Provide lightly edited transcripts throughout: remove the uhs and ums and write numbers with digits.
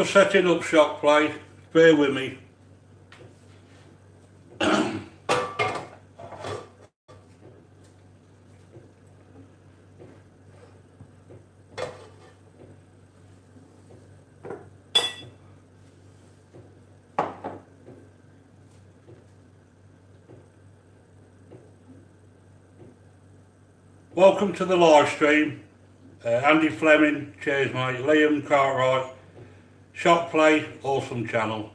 Just setting up shot play, bear with me. Welcome to the live stream. Andy Fleming, cheers mate. Liam Cartwright, Shot Play, awesome channel.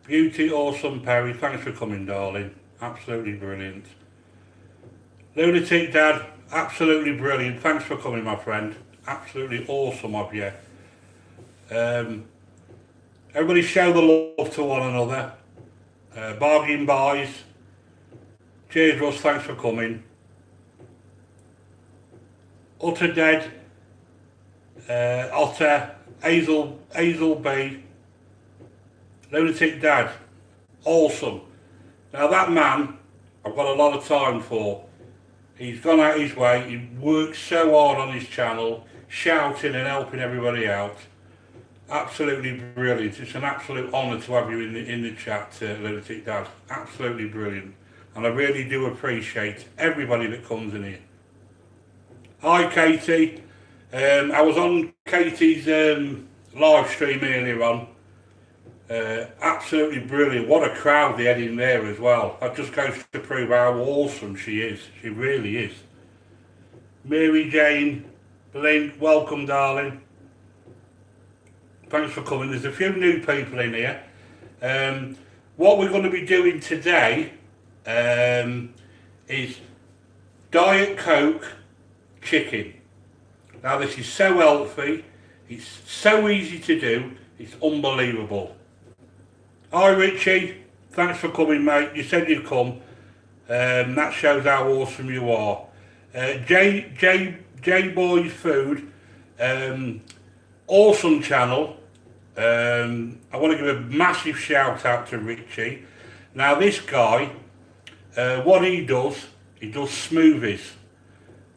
Beauty, awesome Perry, thanks for coming darling, absolutely brilliant. Lunatic Dad, absolutely brilliant, thanks for coming my friend, absolutely awesome of you. Everybody show the love to one another. Bargain buys, cheers Russ, thanks for coming. Utter Dead, Otter, Hazel B, Lunatic Dad, awesome. Now that man, I've got a lot of time for. He's gone out his way, he works so hard on his channel, shouting and helping everybody out. Absolutely brilliant. It's an absolute honour to have you in the chat, Lunatic Dad. Absolutely brilliant. And I really do appreciate everybody that comes in here. Hi Katie. I was on Katie's live stream earlier on. Absolutely brilliant. What a crowd they had in there as well. That just goes to prove how awesome she is. She really is. Mary Jane, Blink, welcome darling. Thanks for coming. There's a few new people in here. What we're going to be doing today is Diet Coke chicken. Now this is so healthy, it's so easy to do, it's unbelievable. Hi Richie, thanks for coming mate, you said you'd come, that shows how awesome you are. J Boy's Food, awesome channel. I want to give a massive shout out to Richie. Now this guy, what he does smoothies.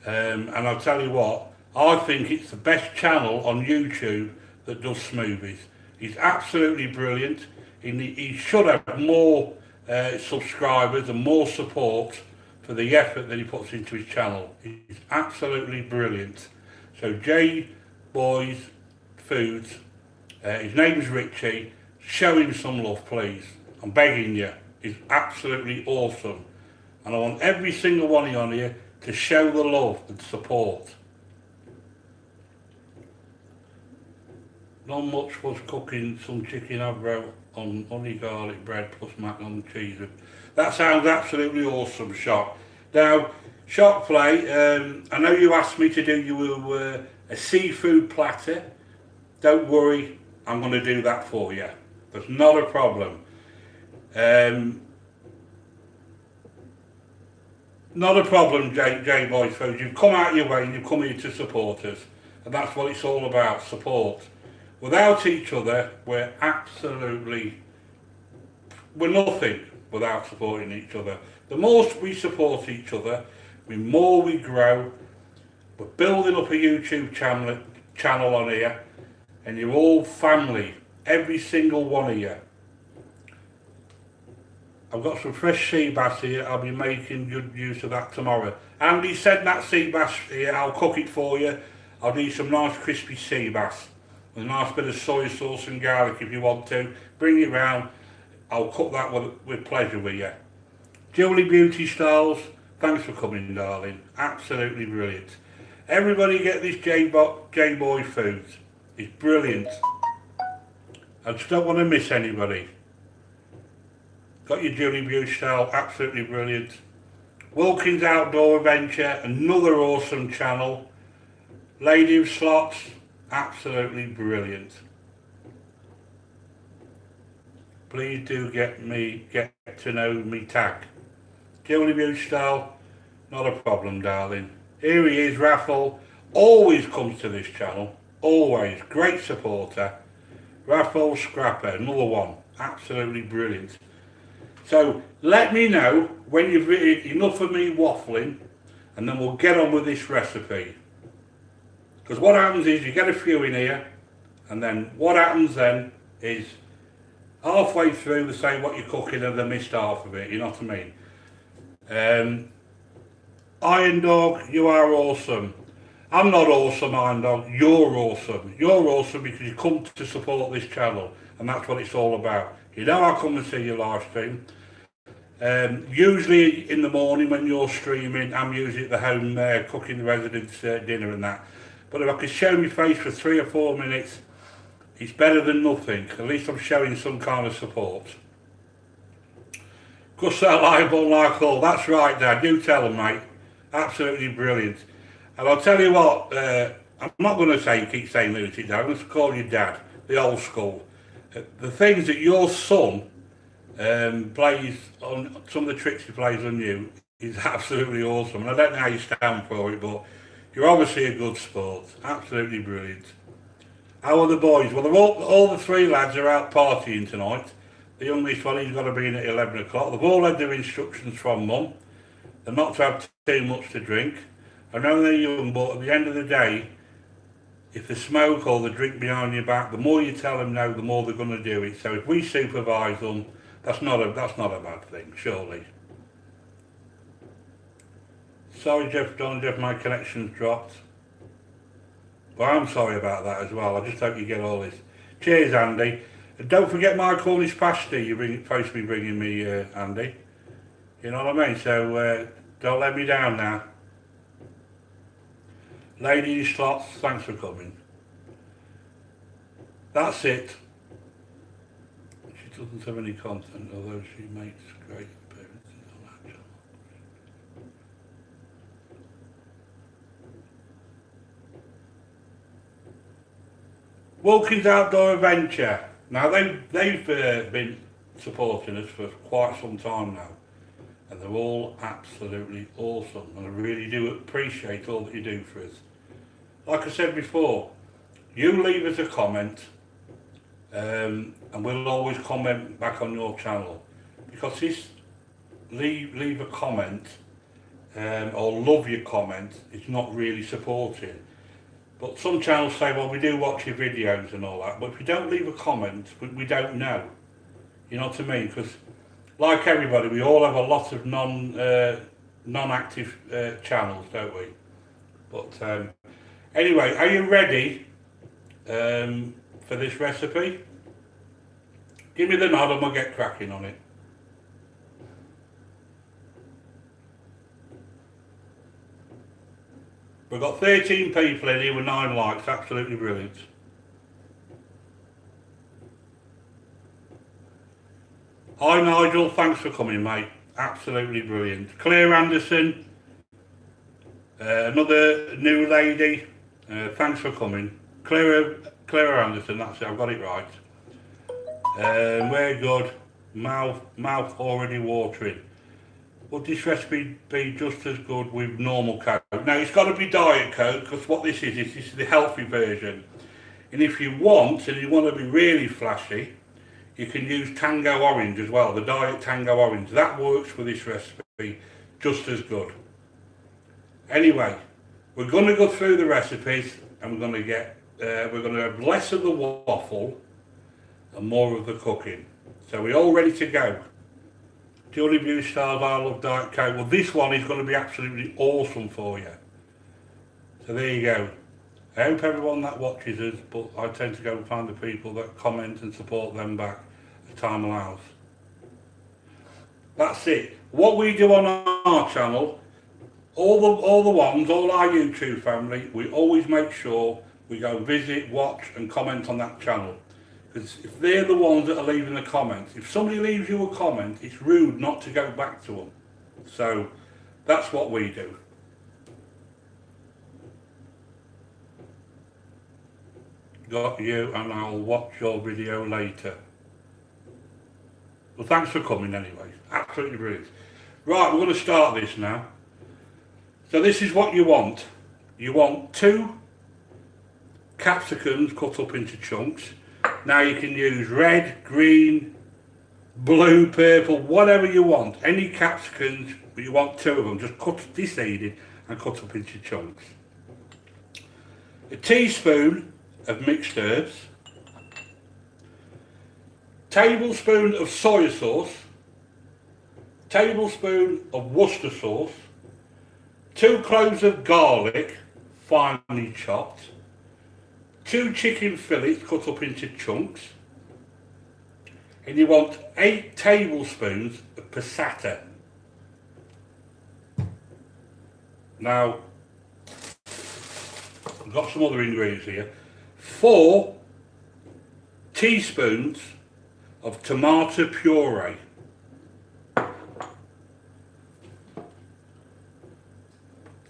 And I'll tell you what, I think it's the best channel on YouTube that does smoothies. He's absolutely brilliant. He should have more subscribers and more support for the effort that he puts into his channel. He's absolutely brilliant. So J Boys Foods, his name's Richie, show him some love please. I'm begging you. He's absolutely awesome. And I want every single one of you on here to show the love and support. Not much was cooking some chicken avro on honey garlic bread plus mac and cheese. That sounds absolutely awesome, Shot. Now, Shot Play, I know you asked me to do you a seafood platter. Don't worry, I'm going to do that for you. That's not a problem. Not a problem, J Boys Food. You've come out your way and you've come here to support us. And that's what it's all about, support. Without each other, we're nothing without supporting each other. The more we support each other, the more we grow. We're building up a YouTube channel on here, and you're all family, every single one of you. I've got some fresh sea bass here. I'll be making good use of that tomorrow. Andy, send that sea bass here. I'll cook it for you. I'll do some nice crispy sea bass with a nice bit of soy sauce and garlic if you want to. Bring it round. I'll cook that with pleasure with you. Julie Beauty Styles, thanks for coming, darling. Absolutely brilliant. Everybody get this J-Boy Foods. It's brilliant. I just don't want to miss anybody. Got your Julie Beauty Style, absolutely brilliant. Wilkins Outdoor Adventure, another awesome channel. Lady of Slots, absolutely brilliant. Please do get to know me tag. Julie Beauty Style, not a problem, darling. Here he is, Raffle. Always comes to this channel, always. Great supporter. Raffle Scrapper, another one, absolutely brilliant. So let me know when you've written enough of me waffling, and then we'll get on with this recipe. Because what happens is you get a few in here, and then what happens then, is halfway through they say what you're cooking and they missed half of it, you know what I mean? Iron Dog, you are awesome. I'm not awesome, Iron Dog, you're awesome. You're awesome because you come to support this channel, and that's what it's all about. You know I come and see your live stream. Usually in the morning when you're streaming, I'm usually at the home cooking the residents' dinner and that. But if I could show my face for 3 or 4 minutes, it's better than nothing. At least I'm showing some kind of support. Good so liable like all. That's right, Dad. You tell them, mate. Absolutely brilliant. And I'll tell you what, I'm not going to keep saying lunatic Dad. I'm going to call you Dad, the old school. The things that your son plays on, some of the tricks he plays on you, is absolutely awesome. And I don't know how you stand for it, but you're obviously a good sport. Absolutely brilliant. How are the boys? Well, all the 3 lads are out partying tonight. The youngest one, he's got to be in at 11 o'clock. They've all had their instructions from Mum. They're not to have too much to drink. I know they're young, but at the end of the day, if they smoke or they drink behind your back, the more you tell them no, the more they're going to do it. So if we supervise them, that's not a bad thing, surely. Sorry, Jeff, my connection's dropped. But I'm sorry about that as well. I just hope you get all this. Cheers, Andy. And don't forget my Cornish pasty you're supposed to be bringing me, Andy. You know what I mean? So don't let me down now. Lady Slots, thanks for coming. That's it. She doesn't have any content, although she makes great appearances on that channel. Wilkins Outdoor Adventure. Now they've been supporting us for quite some time now, and they're all absolutely awesome, and I really do appreciate all that you do for us. Like I said before, you leave us a comment, and we'll always comment back on your channel, because this leave a comment or love your comment is not really supporting. But some channels say, well, we do watch your videos and all that, but if you don't leave a comment, we don't know. You know what I mean? Because like everybody, we all have a lot of non-active channels, don't we? But anyway, are you ready for this recipe? Give me the nod and we'll get cracking on it. We've got 13 people in here with 9 likes, absolutely brilliant. Hi Nigel, thanks for coming mate, absolutely brilliant. Claire Anderson, another new lady, thanks for coming. Claire Anderson, that's it, I've got it right. Very good, mouth already watering. Would this recipe be just as good with normal Coke? Now it's got to be Diet Coke, because what this is the healthy version. And if you want, and you want to be really flashy, you can use Tango Orange as well, the Diet Tango Orange. That works for this recipe just as good. Anyway, we're going to go through the recipes, and we're going to have less of the waffle and more of the cooking. So we're all ready to go. Julie Blue Stars, I love Diet Coke. Well, this one is going to be absolutely awesome for you. So there you go. I hope everyone that watches us, but I tend to go and find the people that comment and support them back as time allows. That's it. What we do on our channel, all our YouTube family, we always make sure we go visit, watch and comment on that channel. Because if they're the ones that are leaving the comments, if somebody leaves you a comment, it's rude not to go back to them. So that's what we do. Got you, and I'll watch your video later. Well, thanks for coming anyway. Absolutely brilliant. Right, we're going to start this now. So this is what you want. You want 2 capsicums cut up into chunks. Now you can use red, green, blue, purple, whatever you want. Any capsicums, but you want 2 of them. Just cut, deseeded and cut up into chunks. A teaspoon of mixed herbs. tablespoon of soy sauce, tablespoon of Worcester sauce, 2 cloves of garlic, finely chopped, 2 chicken fillets cut up into chunks, and you want 8 tablespoons of passata. Now, I've got some other ingredients here. 4 teaspoons of tomato puree.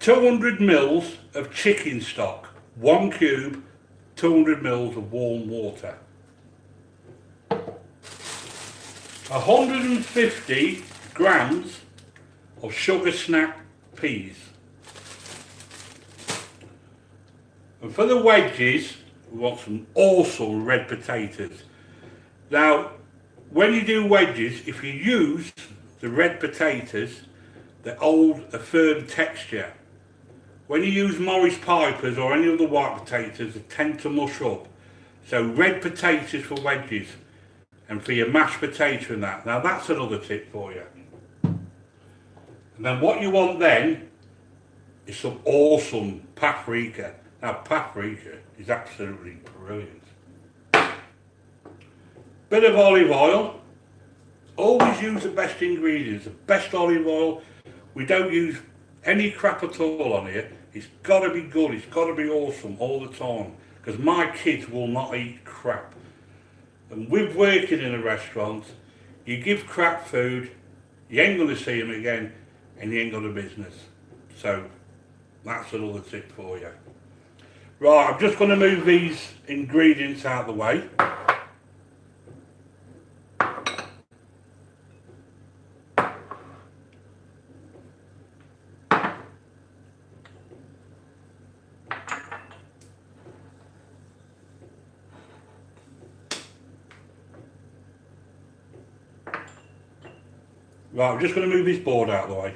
200 mils of chicken stock, 1 cube, 200 mils of warm water. 150 grams of sugar snack peas. And for the wedges, we want some awesome red potatoes. Now, when you do wedges, if you use the red potatoes, they hold a firm texture. When you use Morris Pipers or any other white potatoes, they tend to mush up. So red potatoes for wedges and for your mashed potato and that. Now that's another tip for you. And then what you want then is some awesome paprika. Now paprika is absolutely brilliant. Bit of olive oil. Always use the best ingredients, the best olive oil. We don't use any crap at all on here. It's got to be good, it's got to be awesome all the time, because my kids will not eat crap. And with working in a restaurant, you give crap food, you ain't going to see them again, and you ain't got a business. So that's another tip for you. Right, I'm just going to move these ingredients out of the way. Right, I'm just going to move this board out of the way.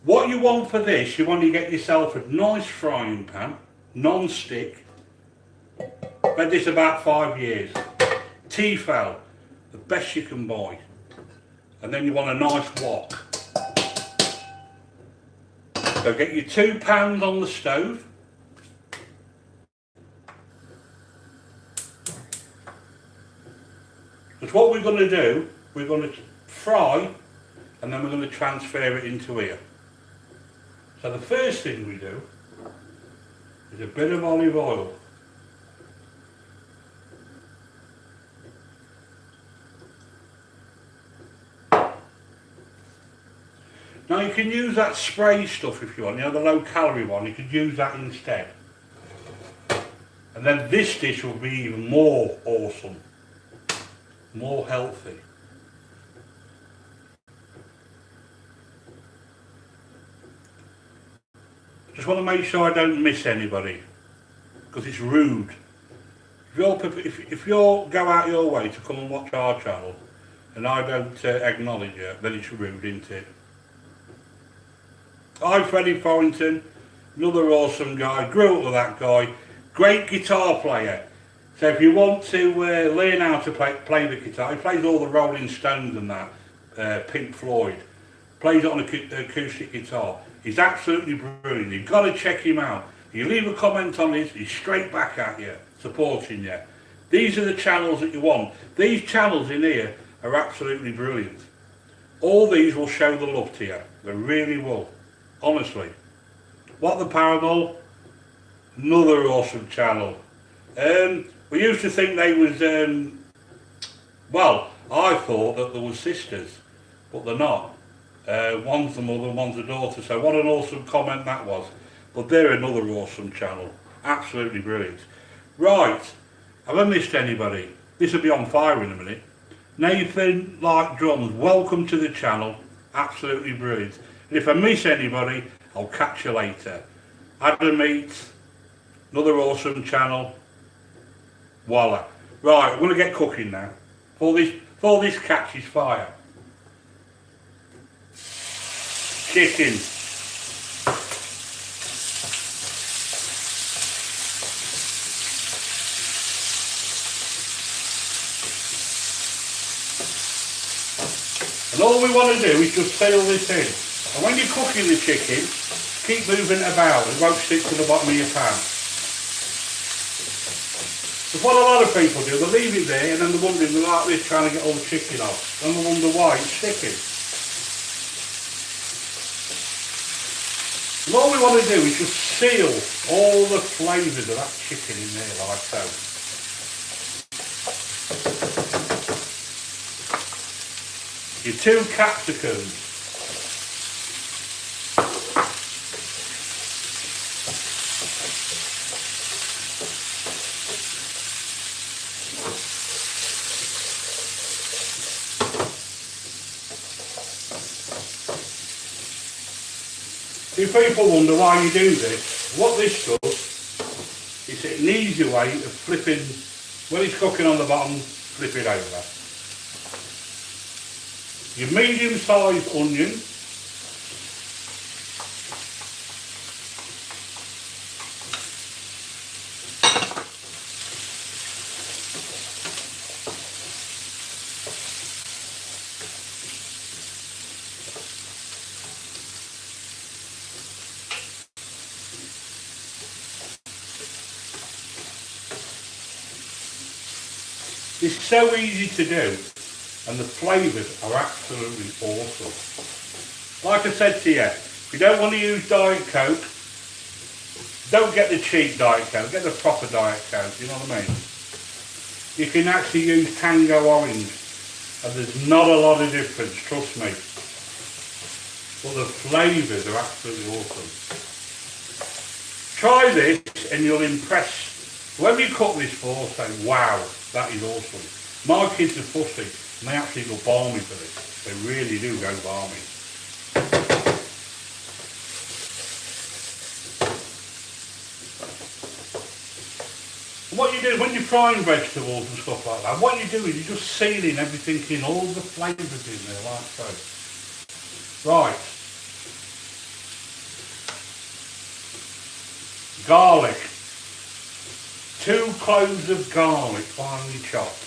What you want for this, you want to get yourself a nice frying pan, non-stick. I've had this about 5 years. Tefal, the best you can buy. And then you want a nice wok. So get your 2 pans on the stove. Because what we're going to do, we're going to fry and then we're going to transfer it into here. So the first thing we do is a bit of olive oil. Now you can use that spray stuff if you want, you know, the low calorie one, you could use that instead. And then this dish will be even more awesome, more healthy. Just want to make sure I don't miss anybody, because it's rude. If you go out your way to come and watch our channel and I don't acknowledge you, then it's rude, isn't it? Hi Freddie Forrington, another awesome guy, grew up with that guy, great guitar player. So if you want to learn how to play the guitar, he plays all the Rolling Stones and that, Pink Floyd, plays it on an acoustic guitar. He's absolutely brilliant, you've got to check him out. You leave a comment on this, he's straight back at you, supporting you. These are the channels that you want. These channels in here are absolutely brilliant. All these will show the love to you, they really will. Honestly. What the Paranormal? Another awesome channel. We used to think they was, well, I thought that they were sisters, but they're not. One's the mother, one's the daughter, so what an awesome comment that was. But they're another awesome channel. Absolutely brilliant. Right, have I missed anybody? This will be on fire in a minute. Nathan Like Drums, welcome to the channel. Absolutely brilliant. And if I miss anybody, I'll catch you later. Adam Eats, another awesome channel. Voila. Right, I'm going to get cooking now. Before this catches fire. chicken. And all we want to do is just seal this in. And when you're cooking the chicken, keep moving it about. It won't stick to the bottom of your pan. Because what a lot of people do, they leave it there and then they're wondering, they're like this, trying to get all the chicken off. And they wonder why it's sticking. And all we want to do is just seal all the flavours of that chicken in there like so. Your 2 capsicums. If people wonder why you do this, what this does is an easy way of flipping, when it's cooking on the bottom, flip it over. Your medium-sized onion, it's so easy to do and the flavours are absolutely awesome. Like I said to you, if you don't want to use Diet Coke, don't get the cheap Diet Coke, get the proper Diet Coke, you know what I mean? You can actually use Tango Orange and there's not a lot of difference, trust me. But the flavours are absolutely awesome. Try this and you'll impress. Whoever you cook this for, say, wow, that is awesome. My kids are fussy and they actually go balmy for this. They really do go balmy. And what you do when you're frying vegetables and stuff like that, what you do is you're just sealing everything in, all the flavours in there like so. Right. Garlic. 2 cloves of garlic finely chopped.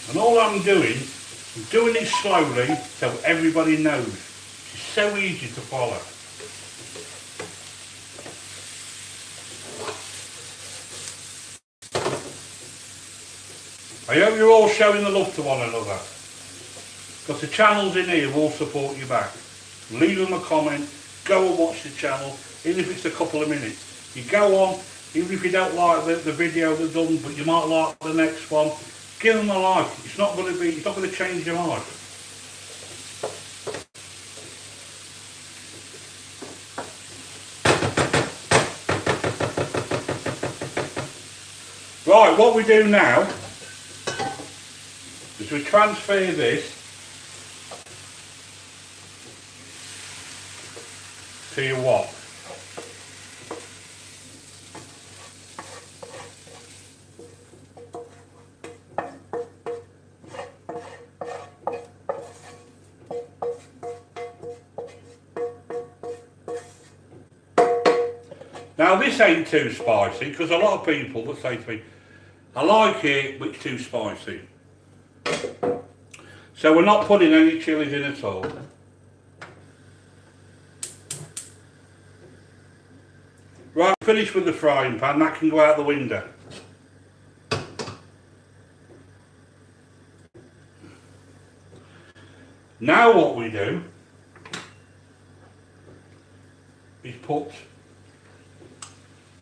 And all I'm doing it slowly so everybody knows. It's so easy to follow. I hope you're all showing the love to one another. Because the channels in here will support you back. Leave them a comment, go and watch the channel, even if it's a couple of minutes. You go on, even if you don't like the video they've done, but you might like the next one, give them a like. It's not going to change your life. Right, what we do now is we transfer this to your wok. Now this ain't too spicy, because a lot of people that say to me, I like it but it's too spicy. So we're not putting any chilies in at all. Right, finished with the frying pan, that can go out the window. Now what we do is put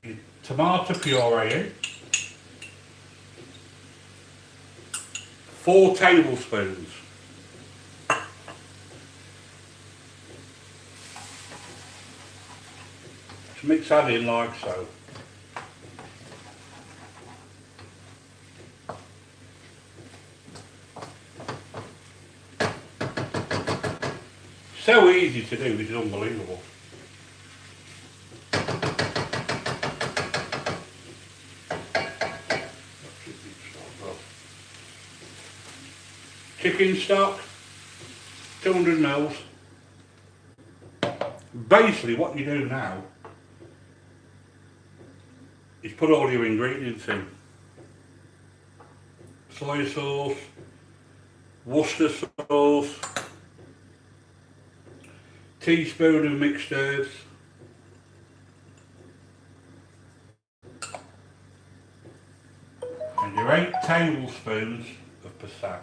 your tomato puree in, 4 tablespoons. Just mix that in like so. So easy to do, this is unbelievable. chicken stock, 200 mils. Basically what you do now is put all your ingredients in. Soy sauce, Worcester sauce, teaspoon of mixed herbs, and your 8 tablespoons of passat.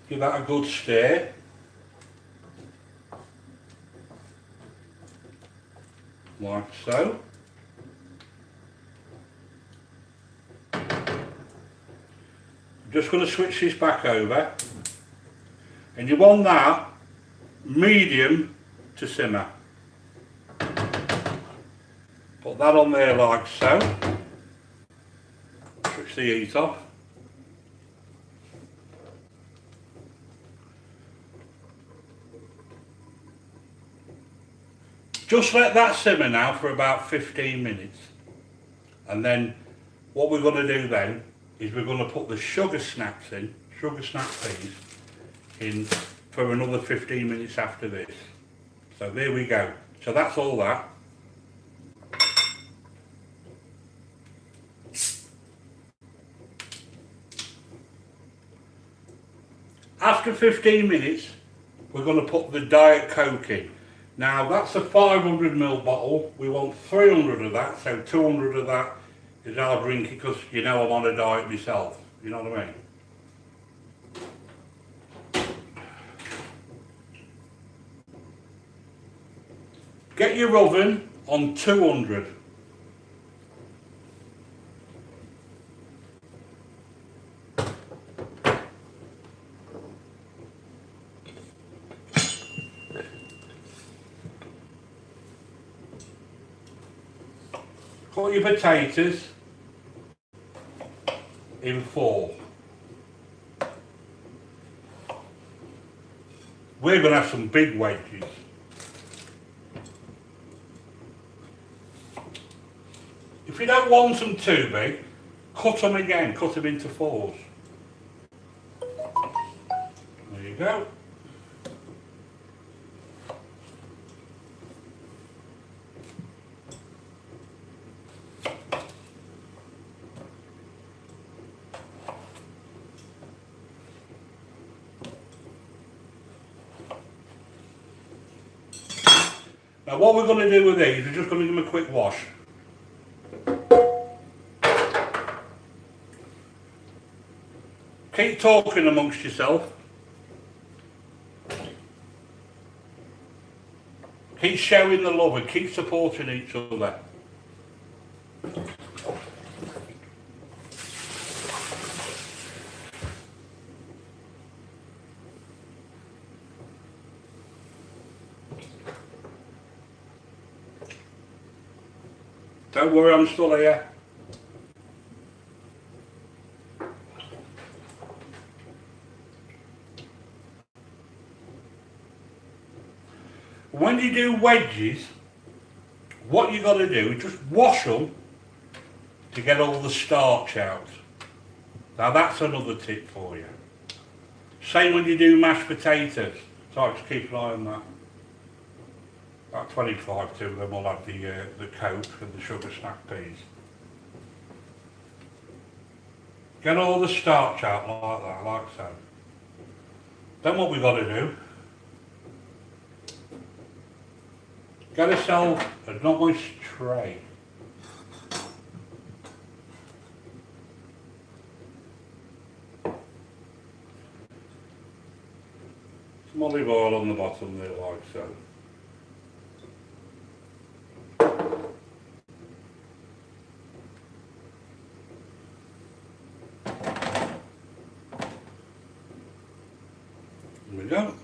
Give that a good stir. Like so. I'm just going to switch this back over, and you want that medium to simmer. Put that on there like so. Switch the heat off. Just let that simmer now for about 15 minutes, and then what we're going to do then is we're going to put the sugar snap peas in for another 15 minutes after this. So there we go. So that's all that. After 15 minutes, we're going to put the Diet Coke in. Now that's a 500ml bottle. We want 300 of that, so 200 of that is our drink, because you know I'm on a diet myself. You know what I mean? Get your oven on 200. Cut your potatoes in 4. We're going to have some big wedges. If you don't want them too big, cut them again, cut them into 4s. There you go. Now what we're going to do with these, we're just going to give them a quick wash. Keep talking amongst yourself. Keep showing the love and keep supporting each other. Don't worry, I'm still here. When you do wedges, what you got to do is just wash them to get all the starch out. Now that's another tip for you. Same when you do mashed potatoes. So just keep an eye on that. About 25 to them, we'll have the Coke and the sugar snack peas. Get all the starch out like that, like so. Then what we've got to do, get yourself a nice tray. Some olive oil on the bottom there, like so. There we go.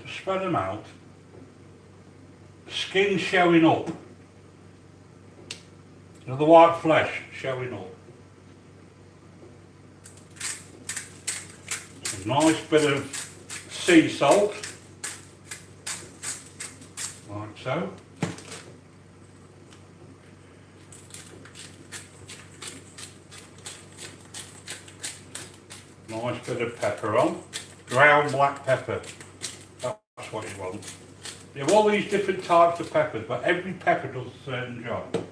Just spread them out. Skin showing up. You know, the white flesh showing up. Nice bit of sea salt, like so. Nice bit of pepper on. Ground black pepper. That's what you want. You have all these different types of peppers, but every pepper does a certain job.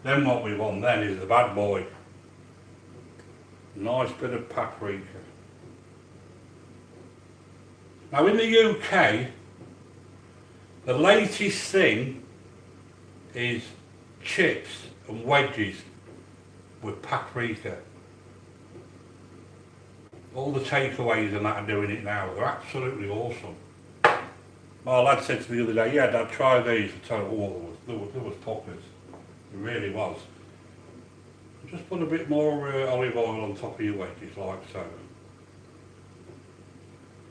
Then what we want then is the bad boy. Nice bit of paprika. Now in the UK, the latest thing is chips and wedges with paprika. All the takeaways and that are doing it now. They're absolutely awesome. My lad said to me the other day, yeah Dad, try these. I told him, oh, there was poppers. It really was. Just put a bit more olive oil on top of your wedges, like so.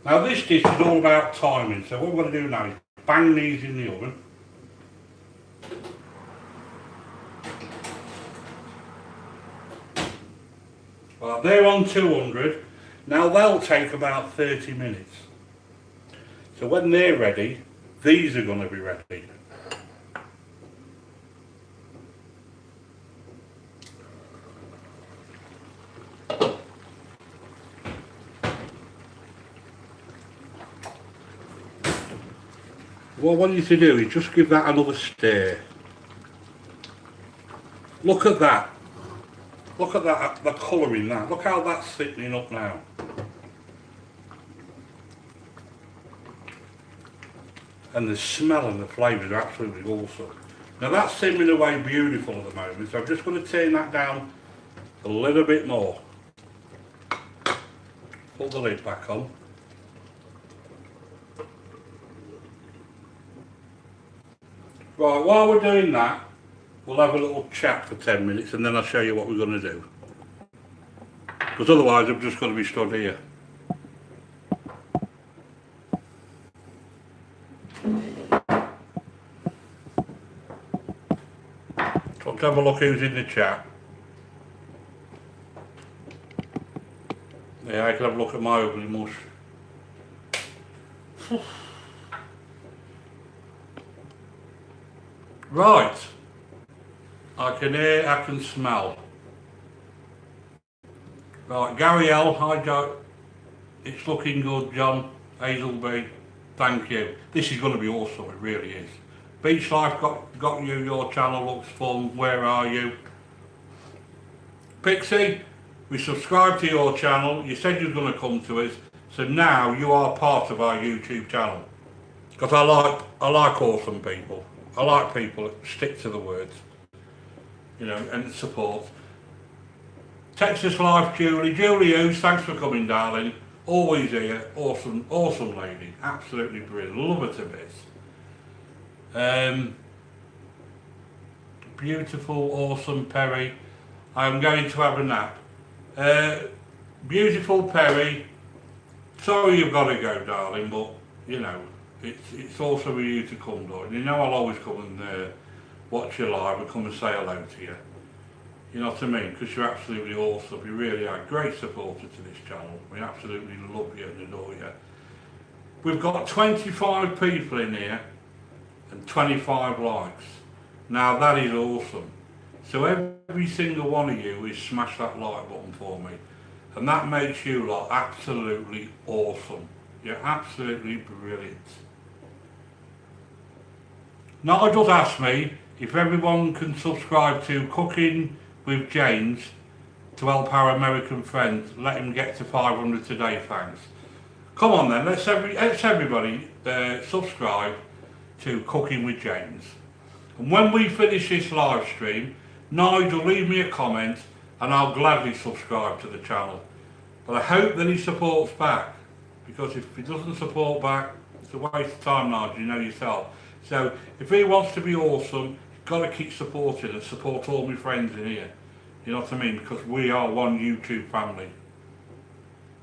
Now this dish is all about timing, so what we're going to do now is bang these in the oven. Well, they're on 200. Now they'll take about 30 minutes. So when they're ready, these are going to be ready. What I want you to do is just give that another stir. Look at that. Look at that, the colour in that. Look how that's thickening up now. And the smell and the flavours are absolutely awesome. Now that's simmering away beautiful at the moment, so I'm just going to turn that down a little bit more. Put the lid back on. Right, while we're doing that, we'll have a little chat for 10 minutes and then I'll show you what we're going to do. Because otherwise I'm just going to be stood here. So let's have a look who's in the chat. Yeah, I can have a look at my ugly mush. Right. I can hear, I can smell. Right, Gary L, hi Joe. It's looking good, John. Hazelby, thank you. This is going to be awesome, it really is. Beach Life got you, your channel looks fun, where are you? Pixie, we subscribed to your channel, you said you were going to come to us, so now you are part of our YouTube channel. Because I like awesome people. I like people that stick to the words, you know, and support. Texas Life, Julie Hughes, thanks for coming, darling. Always here, awesome, awesome lady, absolutely brilliant, love her to bits. Beautiful, awesome Perry. I'm going to have a nap. Beautiful Perry. Sorry you've got to go, darling, but you know. It's also for you to come, darling. You know I'll always come and watch you live and come and say hello to you. You know what I mean? Because you're absolutely awesome. You really are a great supporter to this channel. We absolutely love you and adore you. We've got 25 people in here and 25 likes. Now that is awesome. So every single one of you is smash that like button for me. And that makes you lot absolutely awesome. You're absolutely brilliant. Nigel's asked me if everyone can subscribe to Cooking with James to help our American friends. Let him get to 500 today, thanks. Come on then, let's everybody subscribe to Cooking with James. And when we finish this live stream, Nigel, leave me a comment and I'll gladly subscribe to the channel. But I hope that he supports back, because if he doesn't support back, it's a waste of time, Nigel, you know yourself. So if he wants to be awesome, you've got to keep supporting and support all my friends in here. You know what I mean? Because we are one YouTube family.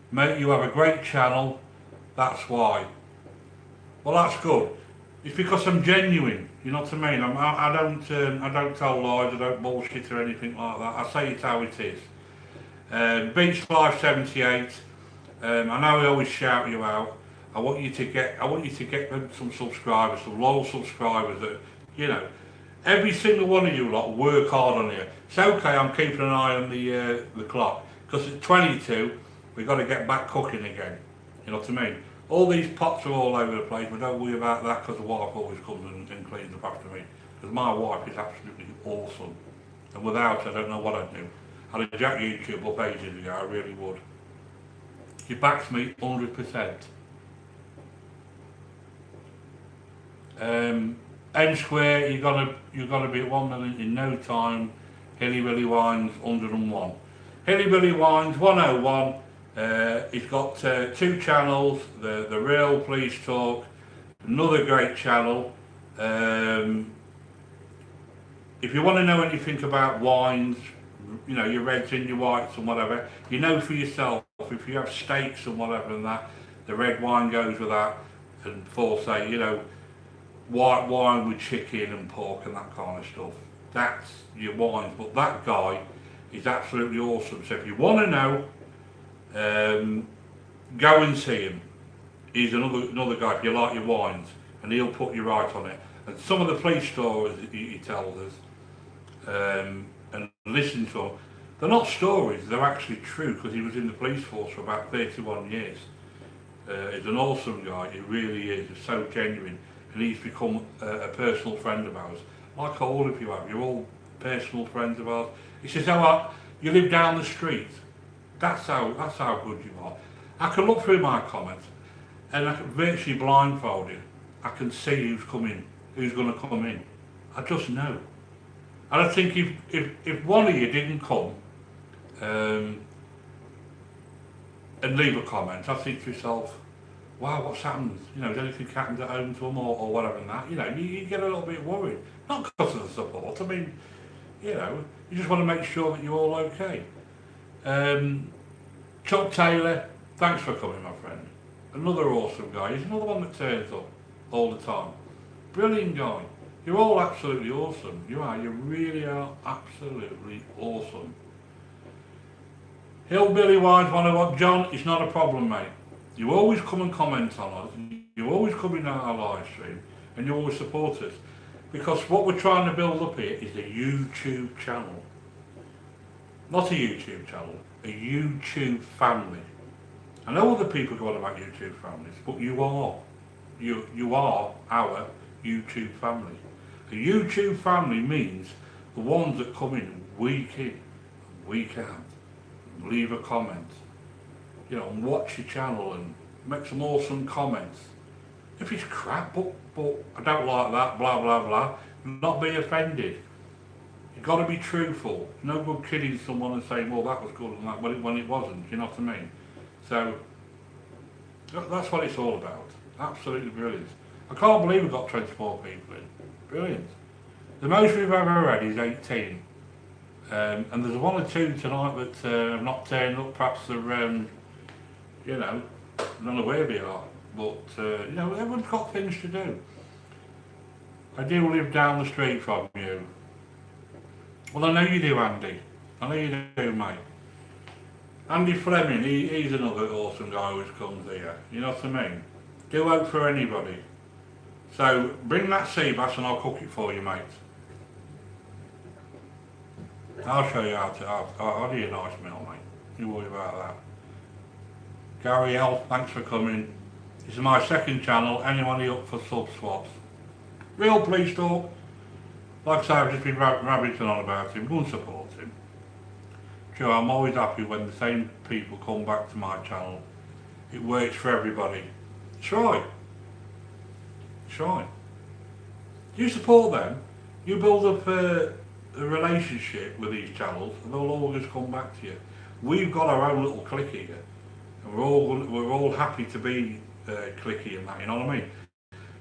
Mate, you have a great channel, that's why. Well, that's good. It's because I'm genuine, you know what I mean? I don't tell lies, I don't bullshit or anything like that. I say it how it is. Beach Life 78, I know I always shout you out. I want you to get some subscribers, some loyal subscribers that, you know, every single one of you lot work hard on here. It's okay, I'm keeping an eye on the clock, because at 22, we've got to get back cooking again. You know what I mean? All these pots are all over the place, but don't worry about that, because the wife always comes and cleans up after me. Because my wife is absolutely awesome. And without her, I don't know what I'd do. I'd have jacked YouTube up ages ago, I really would. She backs me 100%. M Square, you're gonna be at 1 million in no time. Hilly Billy Wines 101. Hilly Billy Wines 101. He's got 2 channels. The Real Please Talk, another great channel. If you want to know anything about wines, you know, your reds and your whites and whatever, you know for yourself. If you have steaks and whatever and that, the red wine goes with that. And for say, you know, white wine with chicken and pork and that kind of stuff. That's your wines. But that guy is absolutely awesome. So if you want to know, go and see him. He's another guy if you like your wines, and he'll put you right on it. And some of the police stories he tells us, and listen to them, they're not stories, they're actually true, because he was in the police force for about 31 years. He's an awesome guy, he really is. He's so genuine, and he's become a personal friend of ours, like all of you have. You're all personal friends of ours. He says, "Oh, you live down the street." That's how good you are. I can look through my comments, and I can virtually blindfold you. I can see who's coming, who's going to come in. I just know. And I think if one of you didn't come and leave a comment, I think to yourself, wow, what's happened? You know, has anything happened at home to them or whatever and that? You know, you get a little bit worried. Not because of the support, I mean, you know, you just want to make sure that you're all okay. Chuck Taylor, thanks for coming, my friend. Another awesome guy. He's another one that turns up all the time. Brilliant guy. You're all absolutely awesome. You are. You really are absolutely awesome. Hillbilly Wines 101. John, it's not a problem, mate. You always come and comment on us. You always come in our live stream, and you always support us. Because what we're trying to build up here is a YouTube channel. Not a YouTube channel, a YouTube family. I know other people go on about YouTube families, but you are our YouTube family. A YouTube family means the ones that come in, and week out, and leave a comment, you know, and watch your channel and make some awesome comments. If it's crap, but I don't like that, blah blah blah, not be offended. You've got to be truthful. No good kidding someone and saying, well, that was good and that, when it wasn't, you know what I mean? So that's what it's all about. Absolutely brilliant. I can't believe we've got 24 people in. Brilliant. The most we've ever had is 18. And there's one or two tonight that have not turned up. Perhaps they're, you know, I don't know where they are. But, you know, everyone's got things to do. I do live down the street from you. Well, I know you do, Andy. I know you do, mate. Andy Fleming, he's another awesome guy who always comes here. You know what I mean? Do hope for anybody. So, bring that sea bass and I'll cook it for you, mate. I'll show you how to, I'll do you a nice meal, mate. You worry about that. Gary L, thanks for coming. This is my second channel. Anyone up for sub swaps? Real Please Talk. Like I say, I've just been rabbiting on about him. Go and support him. Sure, I'm always happy when the same people come back to my channel. It works for everybody. It's right. It's right. You support them, you build up a relationship with these channels, and they'll always come back to you. We've got our own little clique here, and we're all happy to be cliquey and that, you know what I mean?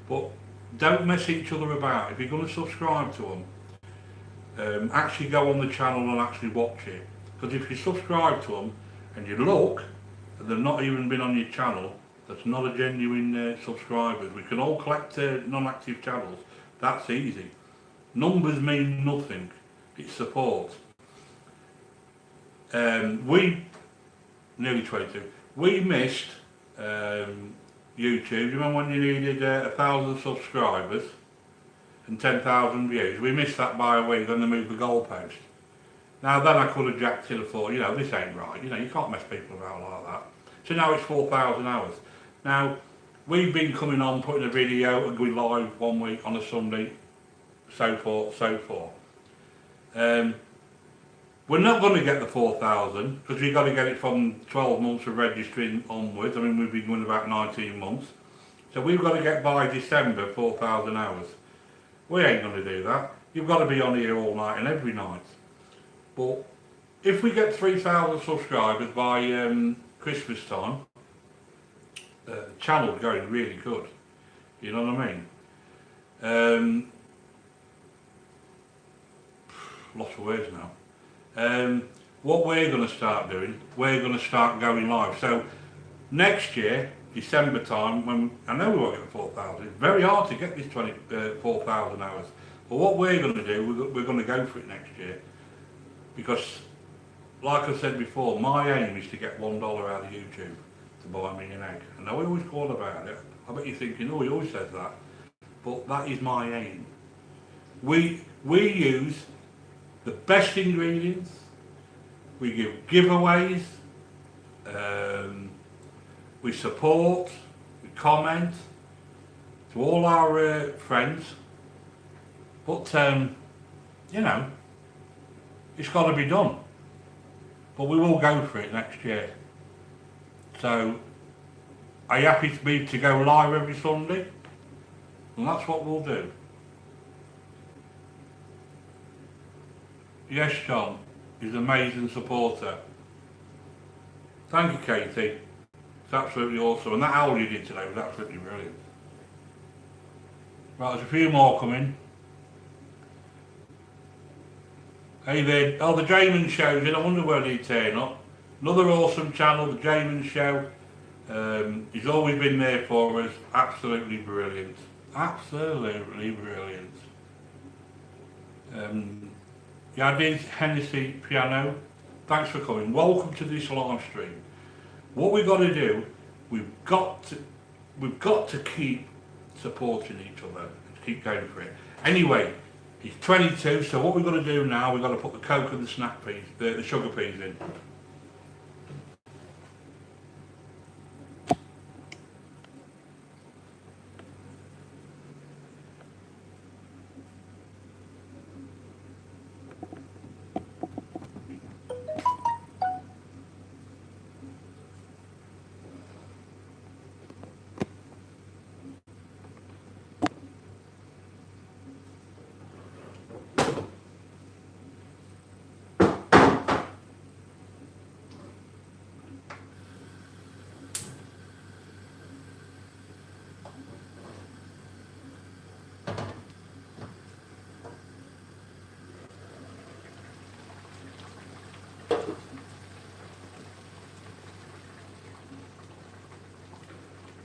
But don't mess each other about. If you're going to subscribe to them, actually go on the channel and actually watch it. Because if you subscribe to them and you look, and they've not even been on your channel, that's not a genuine subscribers. We can all collect non-active channels. That's easy. Numbers mean nothing. It's support. We, nearly 22, we missed YouTube. Do you remember when you needed 1,000 subscribers and 10,000 views? We missed that by a week when they moved the goalpost. Now then I could have jacked it and thought, you know, this ain't right. You know, you can't mess people around like that. So now it's 4,000 hours. Now, we've been coming on, putting a video and going live one week on a Sunday, so forth, so forth. We're not going to get the 4,000 because we've got to get it from 12 months of registering onwards. I mean, we've been going about 19 months. So we've got to get by December 4,000 hours. We ain't going to do that. You've got to be on here all night and every night. But if we get 3,000 subscribers by Christmas time, the channel's going really good. You know what I mean? Lots of words now. What we're going to start doing, we're going to start going live. So next year, December time, when I know we won't get the 4,000, it's very hard to get this 4,000 hours. But what we're going to do, we're going to go for it next year. Because, like I said before, my aim is to get $1 out of YouTube to buy me an egg. I know we always call about it. I bet you're thinking, oh, he always says that. But that is my aim. We use the best ingredients. We give giveaways. We support. We comment to all our friends. But, you know, it's got to be done. But we will go for it next year. So, are you happy to me to go live every Sunday? And that's what we'll do. Yes, John, he's an amazing supporter. Thank you, Katie. It's absolutely awesome. And that owl you did today was absolutely brilliant. Right, there's a few more coming. Hey there, oh, the Jamin Show's in, I wonder where he'd turn up. Another awesome channel, the Jamin Show. He's always been there for us, absolutely brilliant. Absolutely brilliant. Yadid Hennessy Piano, thanks for coming. Welcome to this live stream. What we've got to do, we've got to keep supporting each other and keep going for it. Anyway, he's 22, so what we've got to do now, we've got to put the coke and the snap peas, the sugar peas in.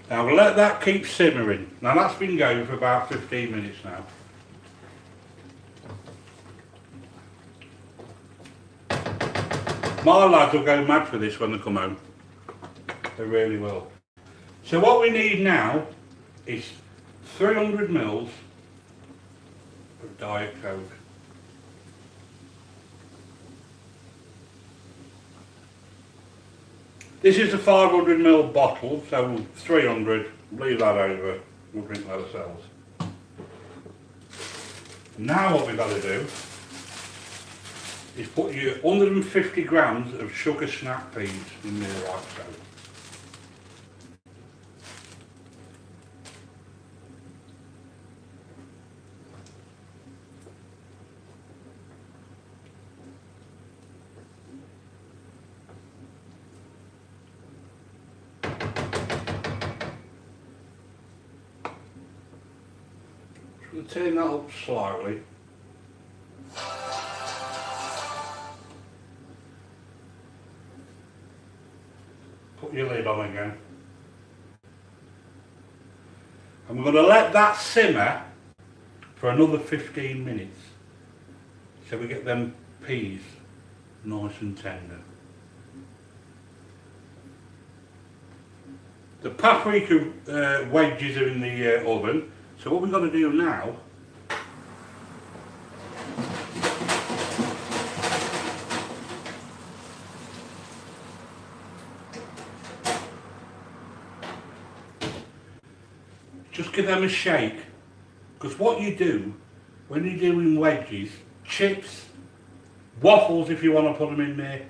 Now we'll let that keep simmering. Now that's been going for about 15 minutes now. My lads will go mad for this when they come home. They really will. So what we need now is 300 mils of Diet Coke. This is a 500 ml bottle, so 300, leave that over, we'll drink that ourselves. Now what we've got to do is put your 150 grams of sugar snap peas in there like so. We'll turn that up slightly. Put your lid on again. And we're going to let that simmer for another 15 minutes. So we get them peas nice and tender. The paprika wedges are in the oven. So what we've got to do now, just give them a shake. Because what you do when you're doing wedges, chips, waffles if you want to put them in there,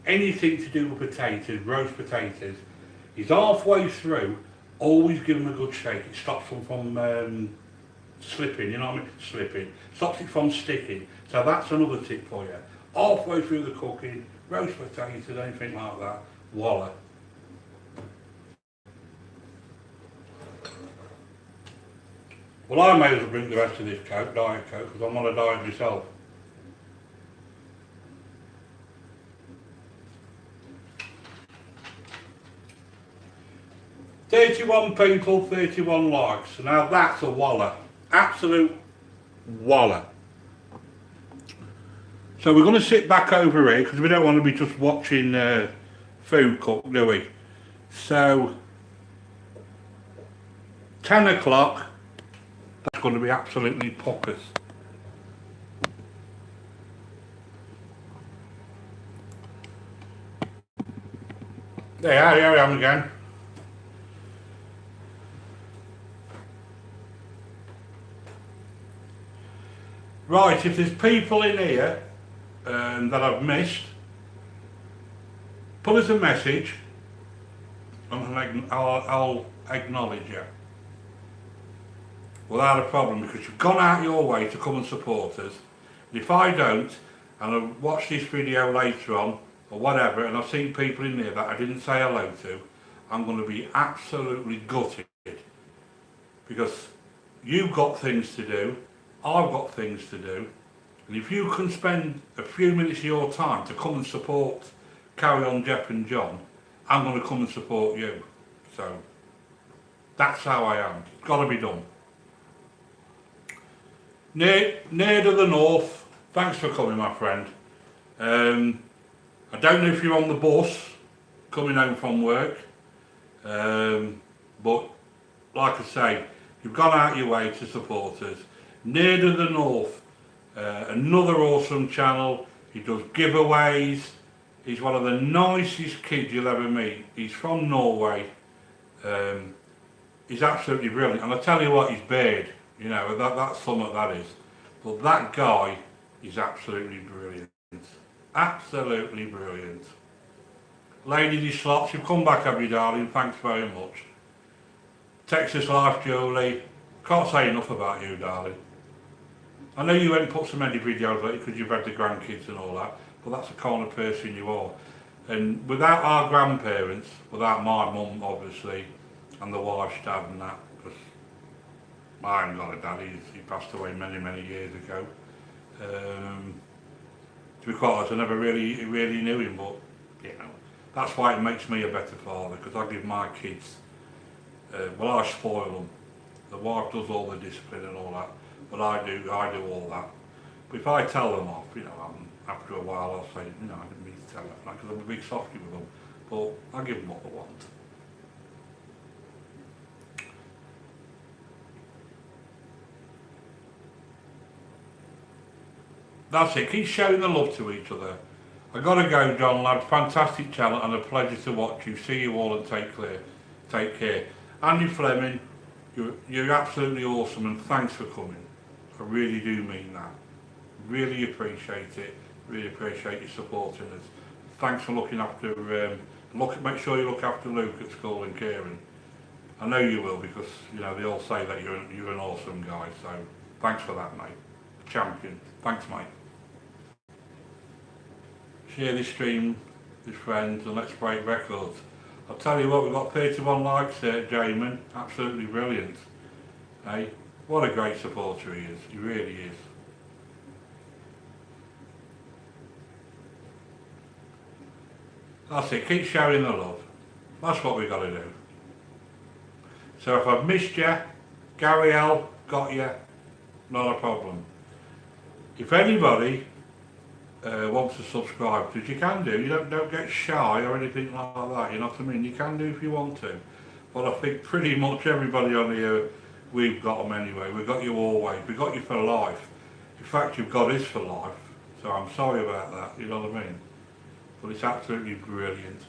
anything to do with potatoes, roast potatoes, is halfway through, always give them a good shake. It stops them from slipping, you know what I mean? Slipping. Stops it from sticking. So that's another tip for you. Halfway through the cooking, roast potatoes, anything like that, voila. Well, I may as well drink the rest of this Coke, Diet Coke, because I'm on a diet myself. "31 people, 31 likes. Now that's a walla. Absolute walla. So we're going to sit back over here because we don't want to be just watching food cook, do we? So 10 o'clock, that's going to be absolutely pockers. There I am again. Right, if there's people in here that I've missed, put us a message and I'll acknowledge you without a problem, because you've gone out your way to come and support us. And if I don't, and I watch this video later on or whatever, and I've seen people in there that I didn't say hello to, I'm going to be absolutely gutted, because you've got things to do, I've got things to do, and if you can spend a few minutes of your time to come and support Carry On Jeff and John, I'm going to come and support you. So that's how I am. It's got to be done. Near to the north, thanks for coming, my friend. I don't know if you're on the bus coming home from work, but like I say, you've gone out your way to support us. Near to the north, another awesome channel. He does giveaways. He's one of the nicest kids you'll ever meet. He's from Norway. He's absolutely brilliant. And I tell you what, his beard, you know, that's something that is. But that guy is absolutely brilliant. Absolutely brilliant. Lady Slots, you've come back, have you, darling? Thanks very much. Texas Life, Julie. Can't say enough about you, darling. I know you haven't put so many videos lately because you've had the grandkids and all that, but that's the kind of person you are. And without our grandparents, without my mum obviously, and the wife's dad and that, because I haven't got a dad, he passed away many years ago. To be quite honest, I never really knew him, but you know, that's why it makes me a better father, because I give my kids, well, I spoil them. The wife does all the discipline and all that, but I do all that. But if I tell them off, you know, after a while I'll say, you know, I didn't mean to tell them, because I'm a big softy with them, but I give them what they want. That's it, keep showing the love to each other. I gotta go, John, lad. Fantastic channel and a pleasure to watch you. See you all and take care. Andy Fleming, you're absolutely awesome, and thanks for coming. I really do mean that. Really appreciate it. Really appreciate you supporting us. Thanks for looking after. Make sure you look after Luke at school and Kieran. I know you will, because you know they all say that you're an awesome guy. So thanks for that, mate. Champion. Thanks, mate. Share this stream with friends and let's break records. I'll tell you what, we've got 31 likes there, Jamin. Absolutely brilliant. Hey, what a great supporter he is. He really is. That's it, keep showing the love. That's what we've got to do. So if I've missed you, Gary L, got you, not a problem. If anybody wants to subscribe, because you can do, you don't get shy or anything like that, you know what I mean? You can do if you want to. but I think pretty much everybody on here, we've got them anyway. We've got you always. We've got you for life. In fact, you've got us for life. So I'm sorry about that, you know what I mean? But it's absolutely brilliant.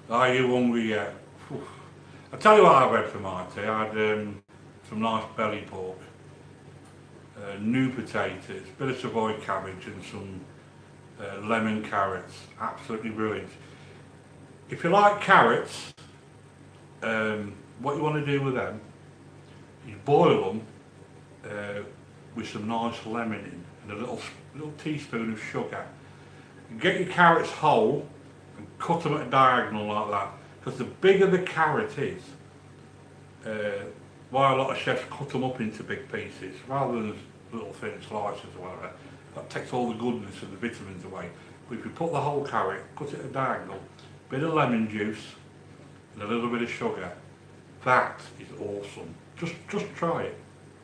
Are you hungry yet? Whew. I'll tell you what I've had for my tea. I had some nice belly pork, new potatoes, bit of Savoy cabbage and some lemon carrots. Absolutely brilliant. If you like carrots, what you want to do with them, you boil them with some nice lemon in and a little teaspoon of sugar. And get your carrots whole and cut them at a diagonal like that. Because the bigger the carrot is, why a lot of chefs cut them up into big pieces rather than little thin slices or whatever. That takes all the goodness and the vitamins away. But if you put the whole carrot, cut it at a diagonal, bit of lemon juice and a little bit of sugar, that is awesome. Just try it.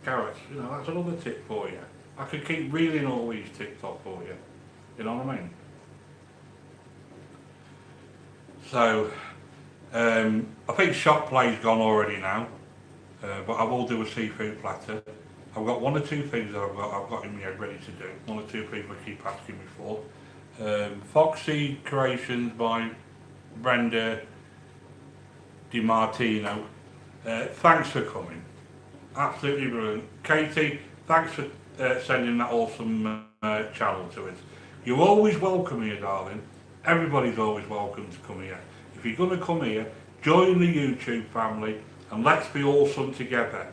Carrots, you know, that's another tip for you. I could keep reeling all these tips off for you. You know what I mean? So, I think shop play's gone already now, but I will do a seafood platter. I've got one or two things that I've got in my head ready to do. One or two people keep asking me for. Foxy Creations by Brenda DiMartino. Thanks for coming. Absolutely brilliant. Katie, thanks for sending that awesome channel to us. You're always welcome here, darling. Everybody's always welcome to come here. If you're going to come here, join the YouTube family and let's be awesome together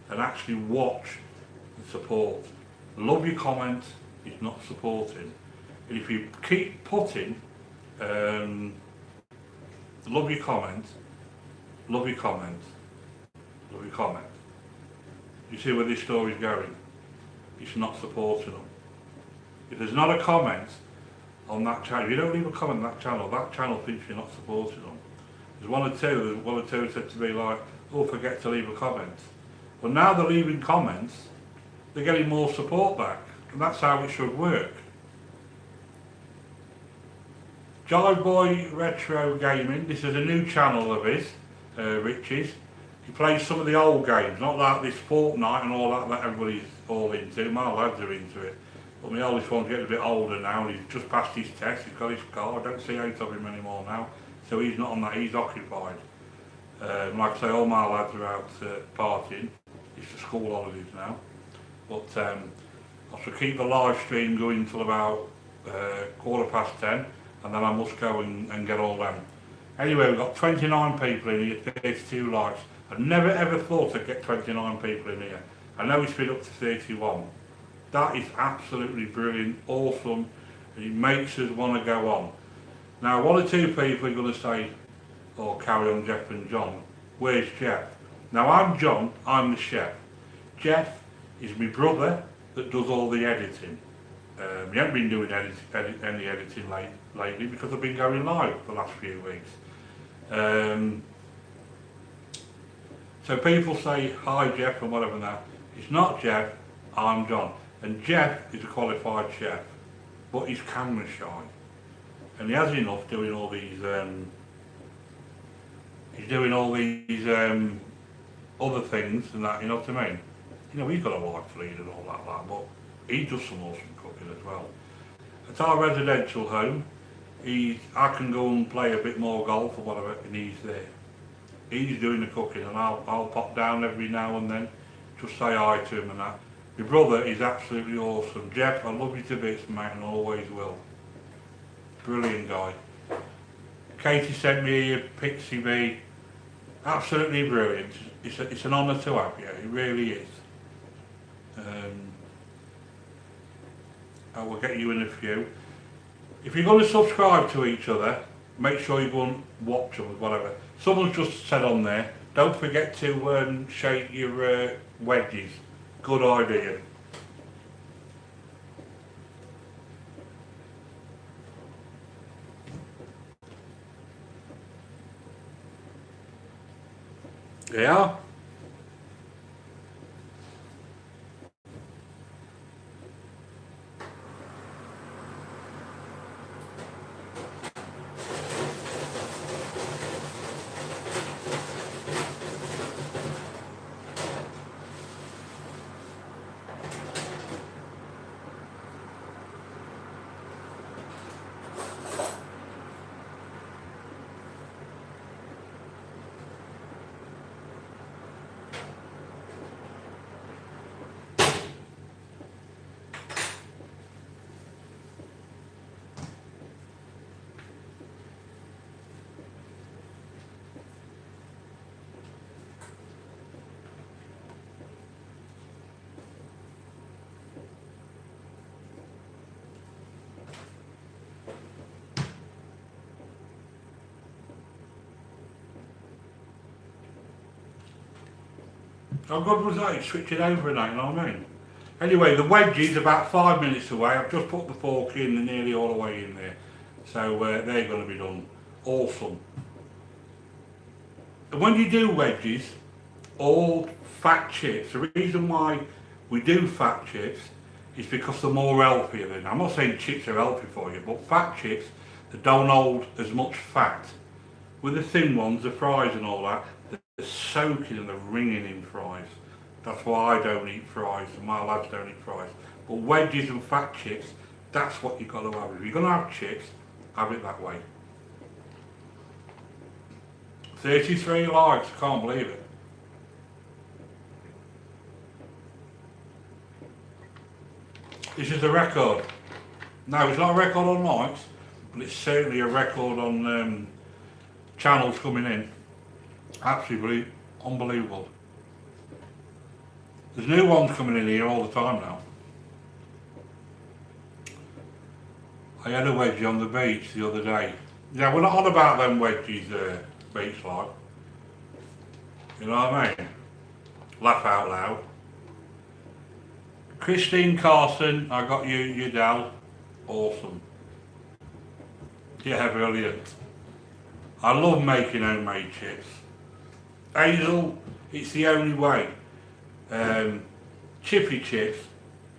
and actually watch and support. Love your comments, it's not supporting. And if you keep putting, love your comment, love your comment, love your comment. You see where this story's going? It's not supporting them. If there's not a comment on that channel, if you don't leave a comment on that channel thinks you're not supporting them. There's one or two said to me like, oh, forget to leave a comment. Well, now they're leaving comments, they're getting more support back, and that's how it should work. Jive Boy Retro Gaming, this is a new channel of his, Rich's. He plays some of the old games, not like this Fortnite and all that everybody's all into. My lads are into it. But my oldest one's getting a bit older now and he's just passed his test, he's got his car. I don't see out of him anymore now. So he's not on that, he's occupied. Like I say, all my lads are out partying. It's the school holidays now. But I shall keep the live stream going until about 10:15 and then I must go and get all them. Anyway, we've got 29 people in here, 32 likes. I never ever thought I'd get 29 people in here. I know it's been up to 31. That is absolutely brilliant, awesome, and it makes us want to go on. Now, one or two people are going to say, oh, carry on Jeff and John. Where's Jeff? Now, I'm John, I'm the chef. Jeff is my brother that does all the editing. He hasn't been doing any editing lately because I've been going live for the last few weeks. So people say, hi Jeff and whatever now. It's not Jeff, I'm John. And Jeff is a qualified chef, but he's camera shy. And he has enough doing all these, other things and that, you know what I mean? You know, he's got a wife to lead and all that, but he does some awesome cooking as well. At our residential home, I can go and play a bit more golf or whatever, and he's there. He's doing the cooking, and I'll pop down every now and then, just say hi to him and that. My brother is absolutely awesome. Jeff, I love you to bits, mate, and always will. Brilliant guy. Katie sent me a Pixie Bee. Absolutely brilliant. It's an honour to have you, it really is. I will get you in a few. If you're going to subscribe to each other, make sure you go and watch them, whatever. Someone's just said on there, don't forget to shake your wedges. Good idea. Yeah. How good was that? Switch it over and that, you know what I mean? Anyway, the wedges about 5 minutes away. I've just put the fork in and nearly all the way in there. So they're going to be done. Awesome. And when you do wedges, all fat chips, the reason why we do fat chips is because they're more healthier than, I'm not saying chips are healthy for you, but fat chips that don't hold as much fat. With the thin ones, the fries and all that, they're soaking and they're ringing in fries. That's why I don't eat fries and my lads don't eat fries. But wedges and fat chips, that's what you've got to have. If you're going to have chips, have it that way. 33 likes, I can't believe it. This is a record. No, it's not a record on likes, but it's certainly a record on channels coming in. Absolutely unbelievable. There's new ones coming in here all the time now. I had a wedgie on the beach the other day. Yeah, we're not on about them wedges beach like. You know what I mean? Laugh out loud. Christine Carson, I got you Dal. Awesome. Yeah, brilliant. I love making homemade chips. Hazel, it's the only way. Chippy chips,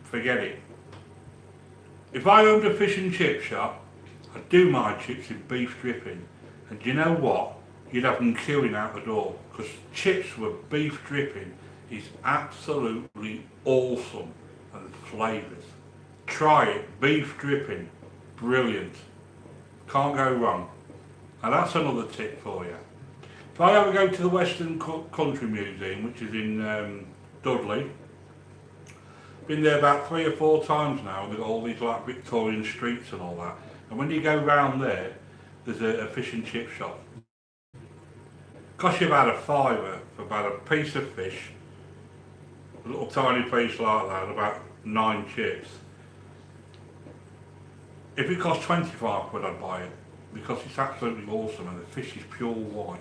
forget it. If I owned a fish and chip shop, I'd do my chips in beef dripping. And do you know what? You'd have them queuing out the door. Because chips with beef dripping is absolutely awesome. And the flavours. Try it, beef dripping, brilliant. Can't go wrong. And that's another tip for you. If I ever go to the Western Country Museum, which is in Dudley, been there about 3 or 4 times now. They've got all these like Victorian streets and all that. And when you go round there, there's a fish and chip shop. Costs you about £5 for about a piece of fish, a little tiny piece like that, about 9 chips. If it costs 25 quid, I'd buy it because it's absolutely awesome and the fish is pure white.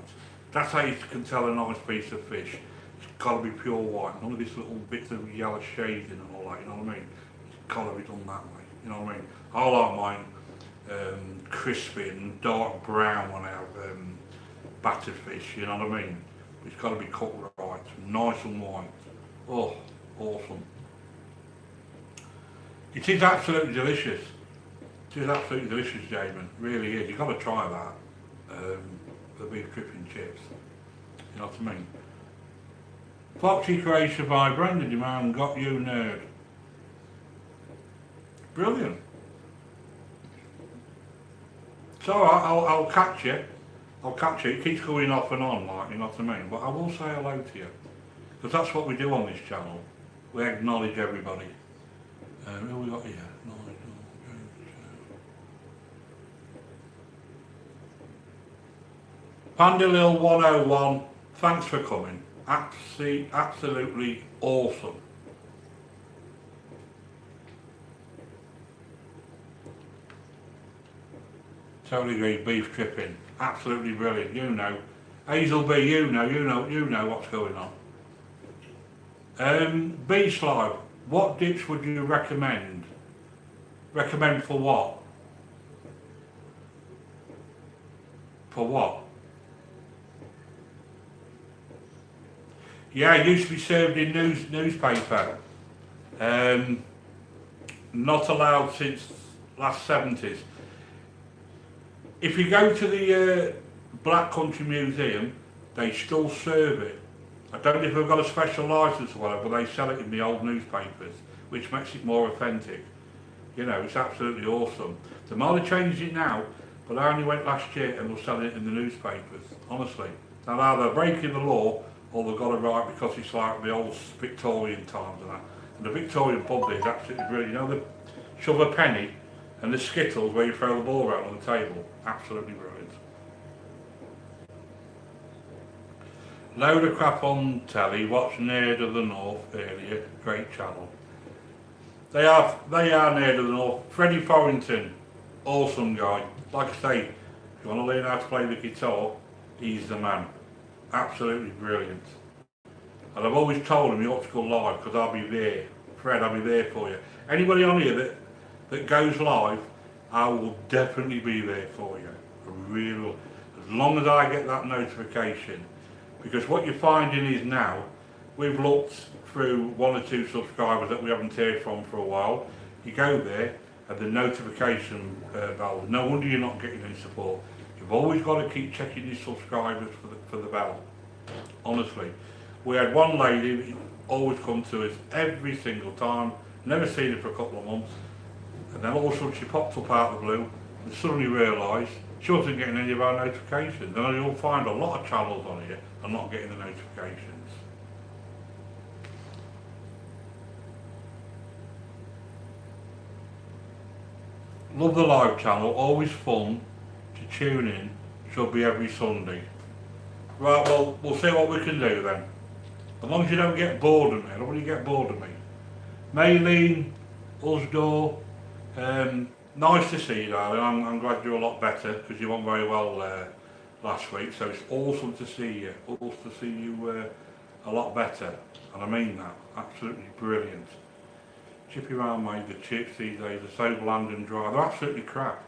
That's how you can tell a nice piece of fish. It's got to be pure white, none of these little bits of yellow shading and all that, you know what I mean? It's got to be done that way, you know what I mean? I like mine crispy and dark brown when I have battered fish, you know what I mean? It's got to be cooked right, nice and white. Oh, awesome. It is absolutely delicious. It is absolutely delicious, Jamin. It really is. You've got to try that. The beef dripping chips. You know what I mean? Foxy Creation by Brendan Demand, got you nerd. Brilliant. So I'll catch you. I'll catch you. It keeps going off and on, like, you know what I mean? But I will say hello to you. Because that's what we do on this channel. We acknowledge everybody. Who have we got here? Pandalil 101, thanks for coming. Absolutely awesome. Totally agree, beef dripping. Absolutely brilliant, you know. Hazel B, you know what's going on. Beach Live, what dips would you recommend? Recommend for what? For what? Yeah, it used to be served in newspaper. Not allowed since last 70s. If you go to the Black Country Museum, they still serve it. I don't know if they've got a special licence or whatever, but they sell it in the old newspapers, which makes it more authentic. You know, it's absolutely awesome. They might have changed it now, but I only went last year and they're selling it in the newspapers, honestly. Now either they're breaking the law or they've got it right because it's like the old Victorian times and that. And the Victorian pub there is absolutely brilliant. You know, the shove a penny and the Skittles where you throw the ball around on the table. Absolutely brilliant. Load of crap on telly, watch Nerd of the North earlier, great channel. They are Nerd of the North. Freddie Forrington, awesome guy. Like I say, if you want to learn how to play the guitar, he's the man. Absolutely brilliant. And I've always told them you ought to go live because I'll be there. Fred, I'll be there for you. Anybody on here that goes live, I will definitely be there for you. I really will. As long as I get that notification. Because what you're finding is now, we've looked through 1 or 2 subscribers that we haven't heard from for a while. You go there and the notification bell. No wonder you're not getting any support. You've always got to keep checking your subscribers for the bell. Honestly. We had one lady that always come to us every single time, never seen her for a couple of months, and then all of a sudden she popped up out of the blue and suddenly realised she wasn't getting any of our notifications. And you'll find a lot of channels on here are not getting the notifications. Love the live channel, always fun to tune in, should be every Sunday. Right, well, we'll see what we can do then. As long as you don't get bored of me. I don't want you to get bored of me. Maylene, Usdor, nice to see you, darling. I'm glad you're a lot better because you weren't very well last week. So it's awesome to see you. Awesome to see you a lot better. And I mean that. Absolutely brilliant. Chippy round made the chips these days are so bland and dry. They're absolutely crap.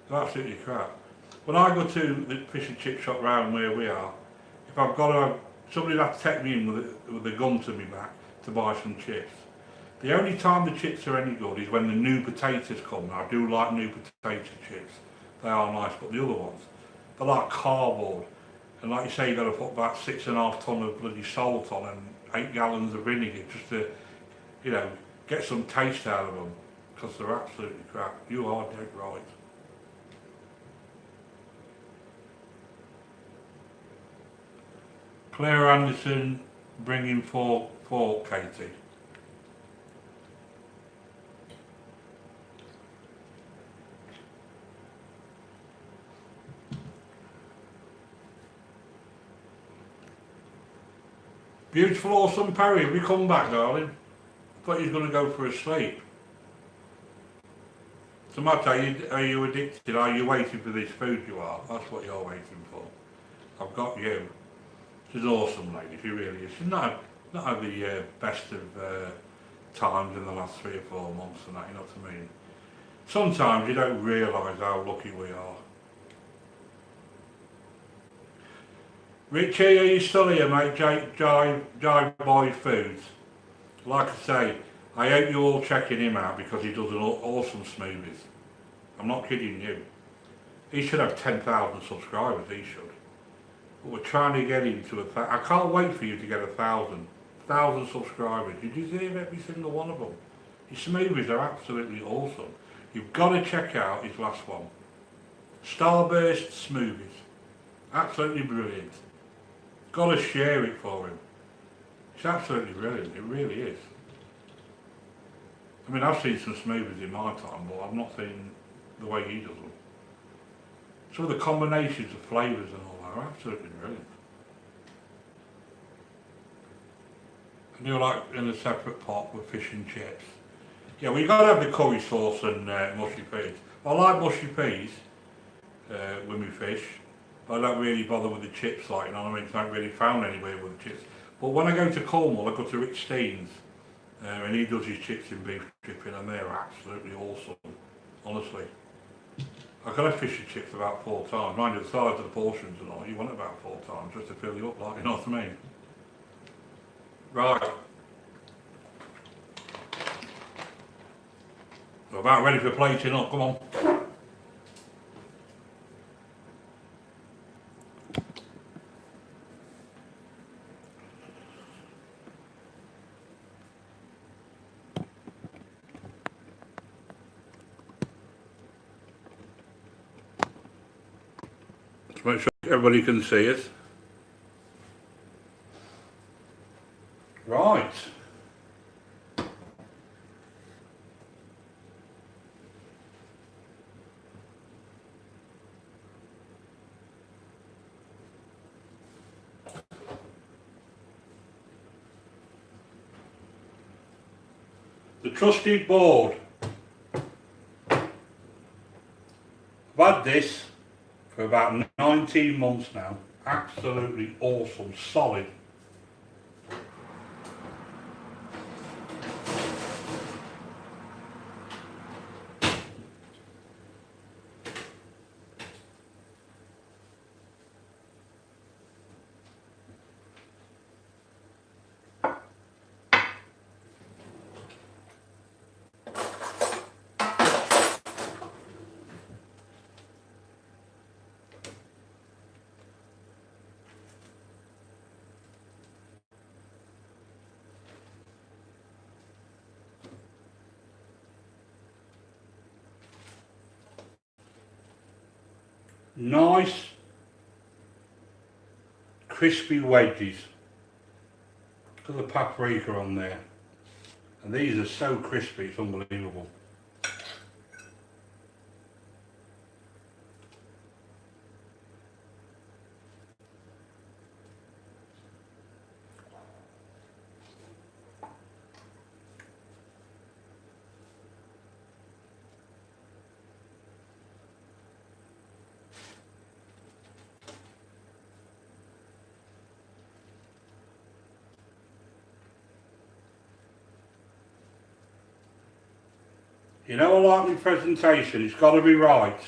They're absolutely crap. When I go to the fish and chip shop round where we are, if I've got to, somebody will have to take me in with a gun to me back to buy some chips. The only time the chips are any good is when the new potatoes come. I do like new potato chips. They are nice, but the other ones, they're like cardboard. And like you say, you've got to put about 6.5 tonne of bloody salt on and 8 gallons of vinegar just to, you know, get some taste out of them. Because they're absolutely crap. You are dead right. Claire Anderson, bringing fork, Katie. Beautiful, awesome Perry, have you come back, darling? I thought you was going to go for a sleep. So Matt, are you addicted? Are you waiting for this food you are? That's what you're waiting for. I've got you. She's an awesome lady, she really is. She's not had the best of times in the last 3 or 4 months and that, you know what I mean? Sometimes you don't realise how lucky we are. Richie, are you still here, mate? Jive Boy Foods. Like I say, I hope you're all checking him out because he does an awesome smoothies. I'm not kidding you. He should have 10,000 subscribers, he should. But we're trying to get him to 1,000. I can't wait for you to get 1,000 subscribers. You deserve every single one of them. His smoothies are absolutely awesome. You've got to check out his last one. Starburst Smoothies. Absolutely brilliant. Got to share it for him. It's absolutely brilliant, it really is. I mean, I've seen some smoothies in my time, but I've not seen the way he does them. Some of the combinations of flavours and all that are absolutely brilliant. And you're like in a separate pot with fish and chips. Yeah, well, you've got to have the curry sauce and mushy peas. I like mushy peas with my fish. I don't really bother with the chips, like, you know what I mean? It's not really found anywhere with the chips. But when I go to Cornwall, I go to Rich Steen's, and he does his chips in beef dripping, and they're absolutely awesome, honestly. I've got to fish and chips about 4 times. Mind you, the size of the portions and all, you want it about 4 times just to fill you up, like, you know what I mean? Right. We're about ready for plating up, come on. Make sure everybody can see it. Right. The trusted board. I've had this for about 19 months now. Absolutely awesome, solid. Nice, crispy wedges. Got the paprika on there. And these are so crispy, it's unbelievable. You know, I like my presentation, it's got to be right.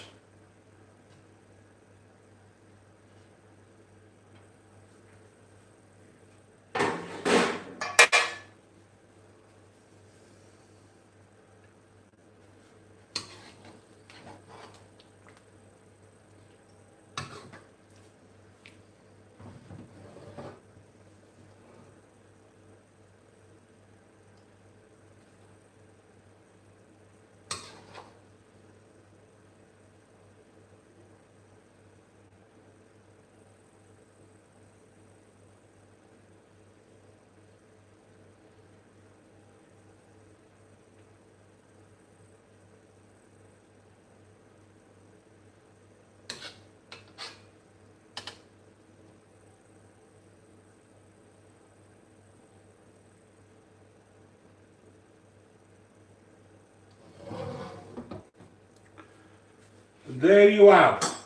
There you have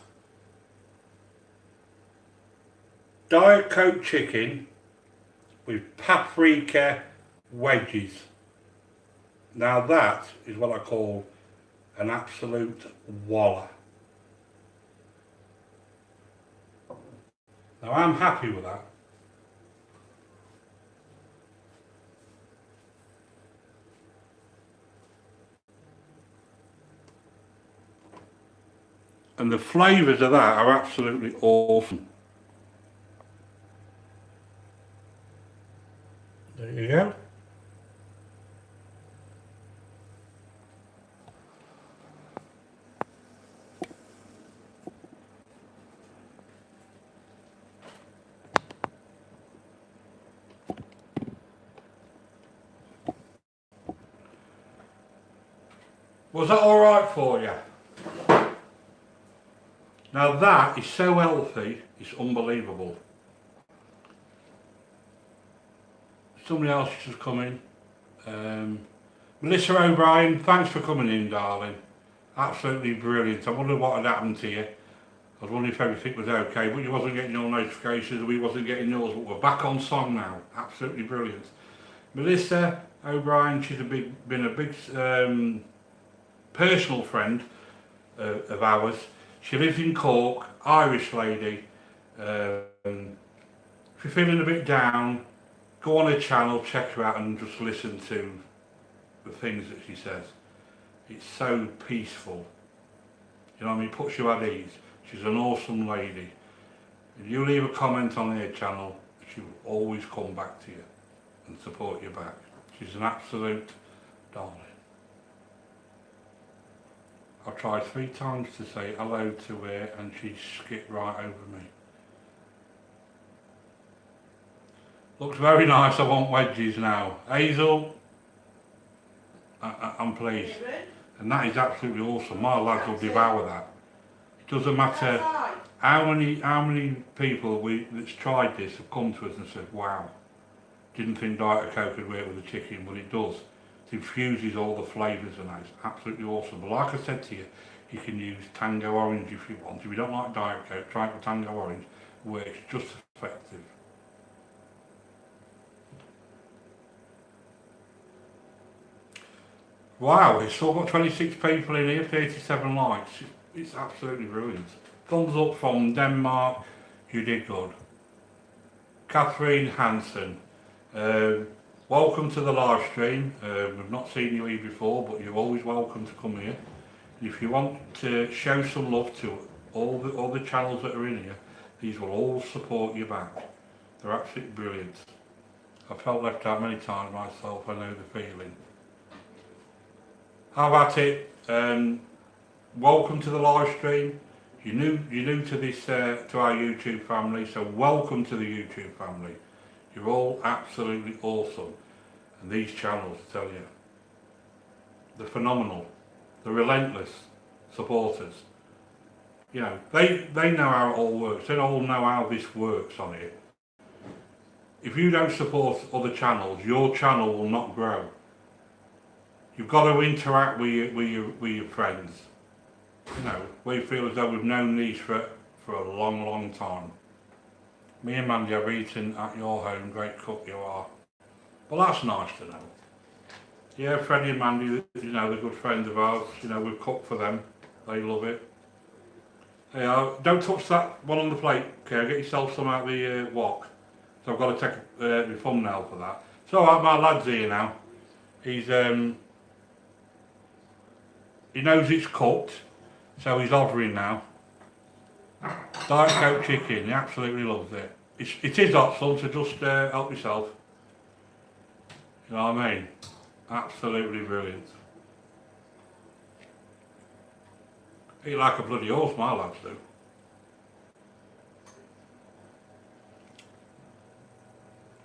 Diet Coke chicken with paprika wedges. Now that is what I call an absolute walla. Now I'm happy with that. And the flavours of that are absolutely awesome. There you go. Was that alright for you? Now that is so healthy, it's unbelievable. Somebody else has just come in. Melissa O'Brien, thanks for coming in, darling. Absolutely brilliant. I wonder what had happened to you. I was wondering if everything was okay, but you wasn't getting your notifications, we wasn't getting yours, but we're back on song now. Absolutely brilliant. Melissa O'Brien, she's been a big personal friend of ours. She lives in Cork, Irish lady. If you're feeling a bit down, go on her channel, check her out and just listen to the things that she says. It's so peaceful. You know what I mean? Puts you at ease. She's an awesome lady. If you leave a comment on her channel, she will always come back to you and support you back. She's an absolute darling. I tried 3 times to say hello to her and she skipped right over me. Looks very nice, I want wedges now. Hazel, I'm pleased. And that is absolutely awesome. My lads will devour that. It doesn't matter how many people that's tried this have come to us and said, wow, didn't think Diet Coke could work with the chicken. Well, it does. It infuses all the flavours and that. It's absolutely awesome. But like I said to you, you can use Tango Orange if you want. If you don't like Diet Coke, try it with Tango Orange. It works just as effective. Wow, it's still got 26 people in here, 37 likes. It's absolutely brilliant. Thumbs up from Denmark, you did good. Catherine Hansen, welcome to the live stream. We've not seen you here before, but you're always welcome to come here. If you want to show some love to all the channels that are in here, these will all support you back. They're absolutely brilliant. I've felt left out many times myself, I know the feeling. How about it? Welcome to the live stream. you're new to this, to our YouTube family, so welcome to the YouTube family. You're all absolutely awesome. And these channels, I tell you, they're phenomenal. They're relentless supporters. You know, they know how it all works. They all know how this works on here. If you don't support other channels, your channel will not grow. You've got to interact with your friends. You know, we feel as though we've known these for a long, long time. Me and Mandy have eaten at your home, great cook you are. Well, that's nice to know. Yeah, Freddie and Mandy, you know, they're good friends of ours. You know, we've cooked for them. They love it. Hey, don't touch that one on the plate, okay? Get yourself some out of the wok. So I've got to take the thumbnail for that. So my lad's here now. He's he knows it's cooked, so he's hovering now. Diet Coke chicken, he absolutely loves it. It is hot, son, so just help yourself. You know what I mean? Absolutely brilliant. Eat like a bloody horse, my lads do.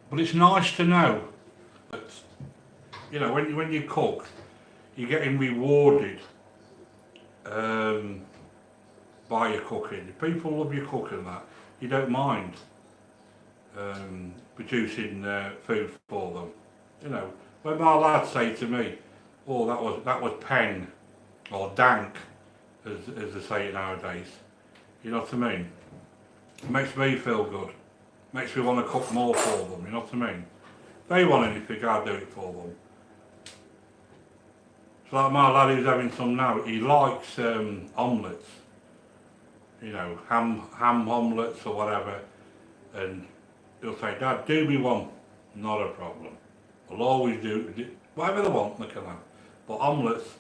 But it's nice to know that, you know, when you cook, you're getting rewarded by your cooking. If people love your cooking, that you don't mind producing food for them. You know, when my lads say to me, "Oh, that was pen," or "dank," as they say nowadays. You know what I mean? It makes me feel good. Makes me want to cook more for them. You know what I mean? If they want anything, I'll do it for them. So like my lad who's having some now, he likes omelettes. You know, ham omelettes or whatever, and he'll say, "Dad, do me one." Not a problem. I'll always do whatever they want, they can have. But omelettes,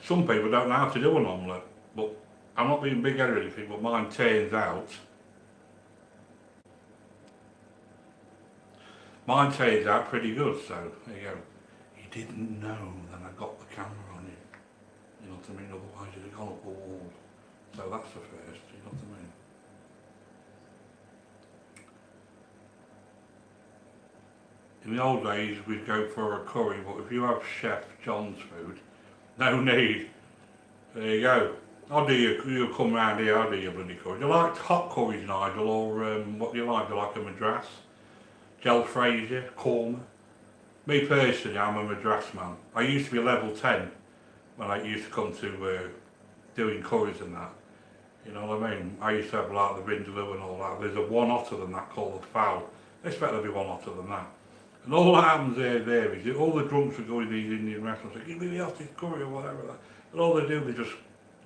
some people don't know how to do an omelette, but I'm not being big-headed or anything, but mine turns out. Mine turns out pretty good, so there you go. He didn't know that I got the camera on him. You know what I mean? Otherwise he'd have gone up the wall. So that's the first, you know what I mean? In the old days we'd go for a curry, but if you have Chef John's food, no need. There you go. You come round here, I'll do your bloody curry. Do you like hot curries, Nigel, or what do you like? Do you like a Madras? Jalfrezi, korma? Me personally, I'm a Madras man. I used to be level 10 when I used to come to doing curries and that. You know what I mean? I used to have like the vindaloo and all that. There's a one hotter than that called the fowl. I expect there'll be one hotter than that. And all that happens there is all the drunks would go in these Indian restaurants and say, "Give me the hottest curry," or whatever. And all they do, they just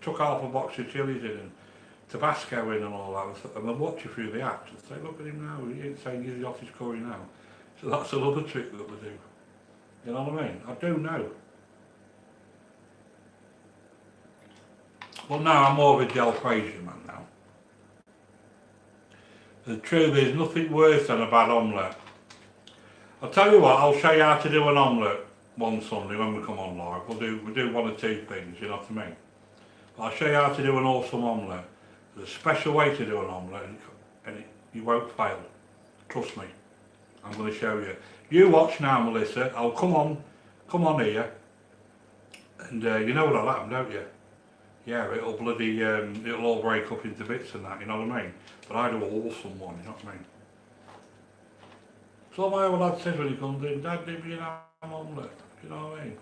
took half a box of chilies in and Tabasco in and all that, and they'll watch you through the act and say, "Look at him now, he ain't saying he's the hottest curry now." So that's another trick that they do. You know what I mean? I do know. Well, now I'm more of a Jalfrezi man now. The truth is, nothing worse than a bad omelette. I'll tell you what, I'll show you how to do an omelette one Sunday when we come on live. We'll do one or two things, you know what I mean? But I'll show you how to do an awesome omelette. There's a special way to do an omelette, and you won't fail. Trust me. I'm going to show you. You watch now, Melissa. I'll come on here, and you know what I like, don't you? Yeah, it'll bloody, it'll all break up into bits and that, you know what I mean? But I do an awesome one, you know what I mean? So my old lad says when he comes in, "Dad, do me an ham omelette," you know what I mean?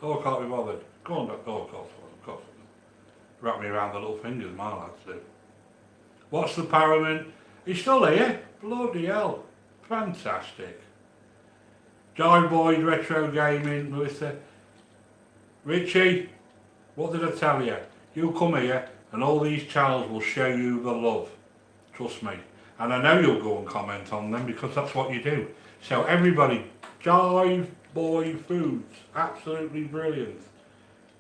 Oh, I can't be bothered. Go on, Dad. Oh, of course. Wrap me around the little fingers, my lads do. What's the Paramin? He's still here? Bloody hell. Fantastic. Jive Boys Retro Gaming, Melissa. Richie, what did I tell you? You come here and all these channels will show you the love. Trust me. And I know you'll go and comment on them because that's what you do. So everybody, Jive Boy Foods, absolutely brilliant.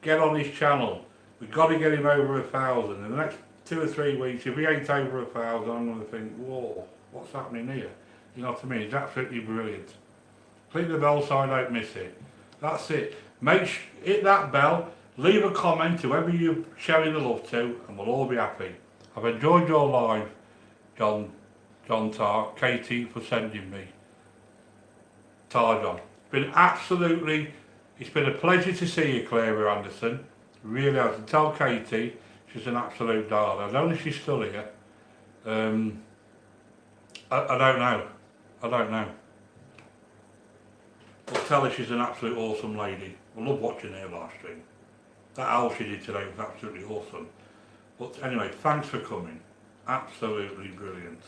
Get on his channel. We've got to get him over 1,000. In the next 2 or 3 weeks, if he ain't over 1,000, I'm going to think, whoa, what's happening here? You know what I mean? It's absolutely brilliant. Click the bell so I don't miss it. That's it. Hit that bell Leave a comment, whoever you're showing the love to, and we'll all be happy. I've enjoyed your live, John Tar, Katie for sending me. John. It's been a pleasure to see you, Clara Anderson. Really has. And tell Katie she's an absolute darling. I don't know if she's still here. I don't know. But tell her she's an absolute awesome lady. I love watching her live stream. That owl she did today was absolutely awesome. But anyway, thanks for coming. Absolutely brilliant.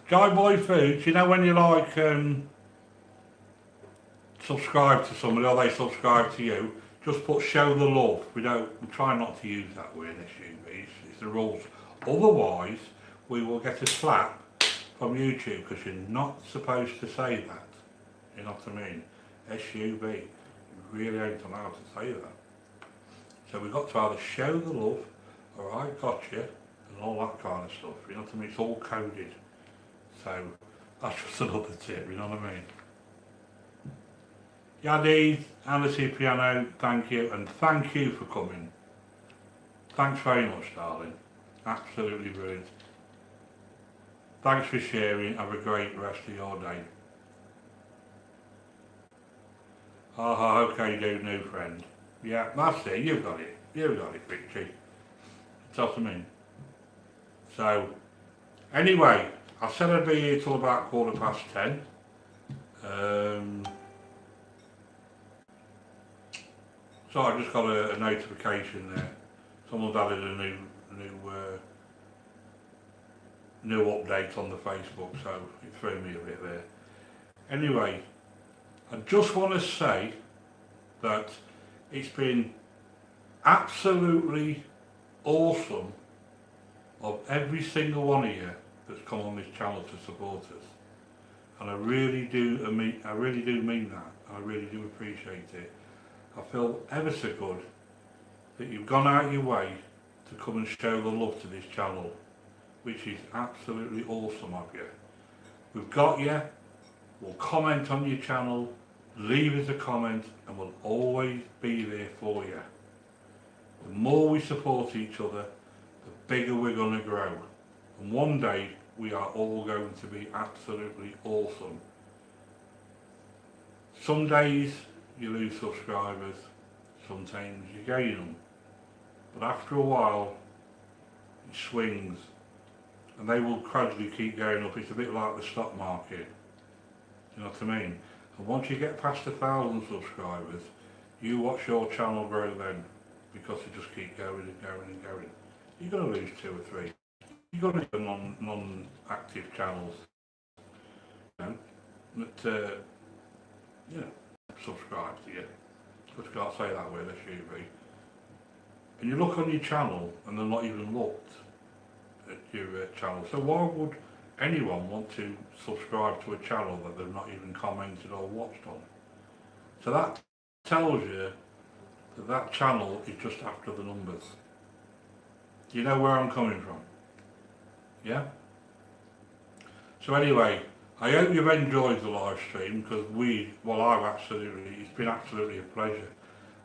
Guy Boy Foods, you know when you like subscribe to somebody or they subscribe to you, just put show the love. We try not to use that word SUV, it's the rules. Otherwise, we will get a slap from YouTube because you're not supposed to say that. You know what I mean? SUV, you really ain't allowed to say that. So we've got to either show the love, alright, gotcha, and all that kind of stuff. You know what I mean? It's all coded. So that's just another tip, you know what I mean? Yadi, Alice Piano, thank you, and thank you for coming. Thanks very much, darling. Absolutely brilliant. Thanks for sharing. Have a great rest of your day. Okay, dude, new friend. Yeah, that's it. You've got it. Richie. That's what I mean. So, anyway, I said I'd be here till about 10:15. So I just got a notification there. Someone's added a new update on the Facebook, so it threw me a bit there. Anyway, I just want to say that it's been absolutely awesome of every single one of you that's come on this channel to support us, and I really do mean that, and I really do appreciate it. I feel ever so good that you've gone out your way to come and show the love to this channel, which is absolutely awesome of you. We've got you. We'll comment on your channel, leave us a comment, and we'll always be there for you. The more we support each other, the bigger we're going to grow. And one day, we are all going to be absolutely awesome. Some days, you lose subscribers, sometimes you gain them. But after a while, it swings, and they will gradually keep going up. It's a bit like the stock market. You know what I mean? And once you get past 1,000 subscribers, you watch your channel grow then, because it just keep going and going and going. You're going to lose 2 or 3. You're going to have non-active channels, you know, that, subscribe to you. Just can't say that word, SUV. And you look on your channel and they're not even looked at your channel. So why would anyone want to subscribe to a channel that they've not even commented or watched on? So that tells you that that channel is just after the numbers. Do you know where I'm coming from? Yeah? So anyway, I hope you've enjoyed the live stream, because it's been absolutely a pleasure.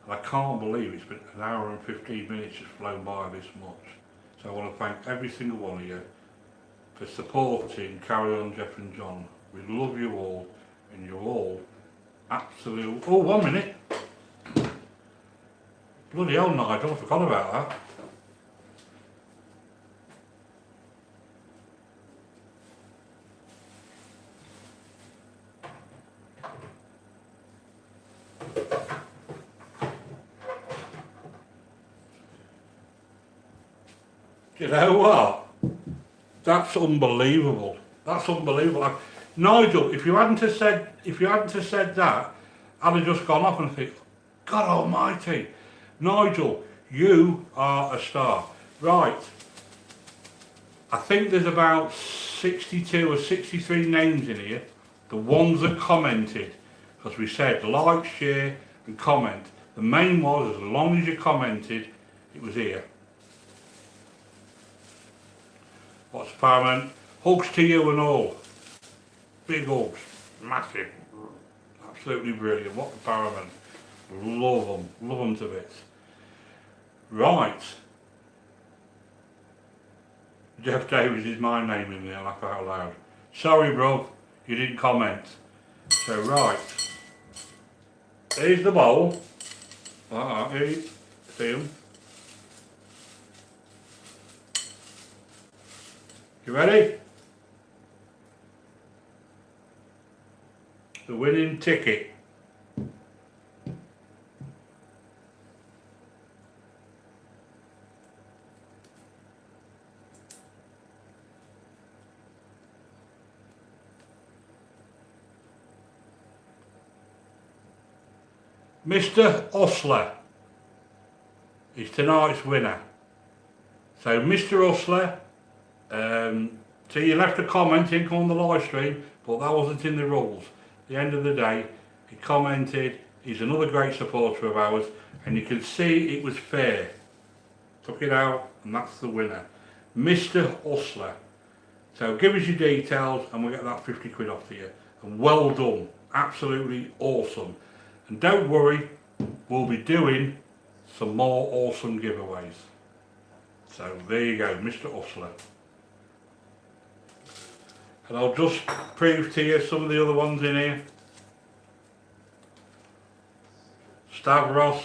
And I can't believe it's been an hour and 15 minutes has flown by this much. So I want to thank every single one of you for supporting Carry On Jeff and John. We love you all, and you're all absolute... Oh, 1 minute. Bloody hell, Nigel, I forgot about that. You know what? That's unbelievable. That's unbelievable. Nigel, if you hadn't have said that, I'd have just gone off and think, God Almighty, Nigel, you are a star. Right. I think there's about 62 or 63 names in here. The ones that commented, because we said like, share, and comment. The main was, as long as you commented, it was here. What's paramount? Hugs to you and all. Big hugs. Massive. Absolutely brilliant. What the paraman. Love them to bits. Right. Jeff Davies is my name in there, laugh out loud. Sorry, bro, you didn't comment. So, right. Here's the bowl. Here you see them. You ready? The winning ticket. Mr. Hustler is tonight's winner. So Mr. Hustler, so you left a comment, he didn't come on the live stream, but that wasn't in the rules. At the end of the day, he commented, he's another great supporter of ours, and you can see it was fair. Took it out, and that's the winner. Mr. Hustler. So give us your details, and we'll get that 50 quid off to you. And well done, absolutely awesome. And don't worry, we'll be doing some more awesome giveaways. So there you go, Mr. Hustler. And I'll just prove to you some of the other ones in here. Stavros.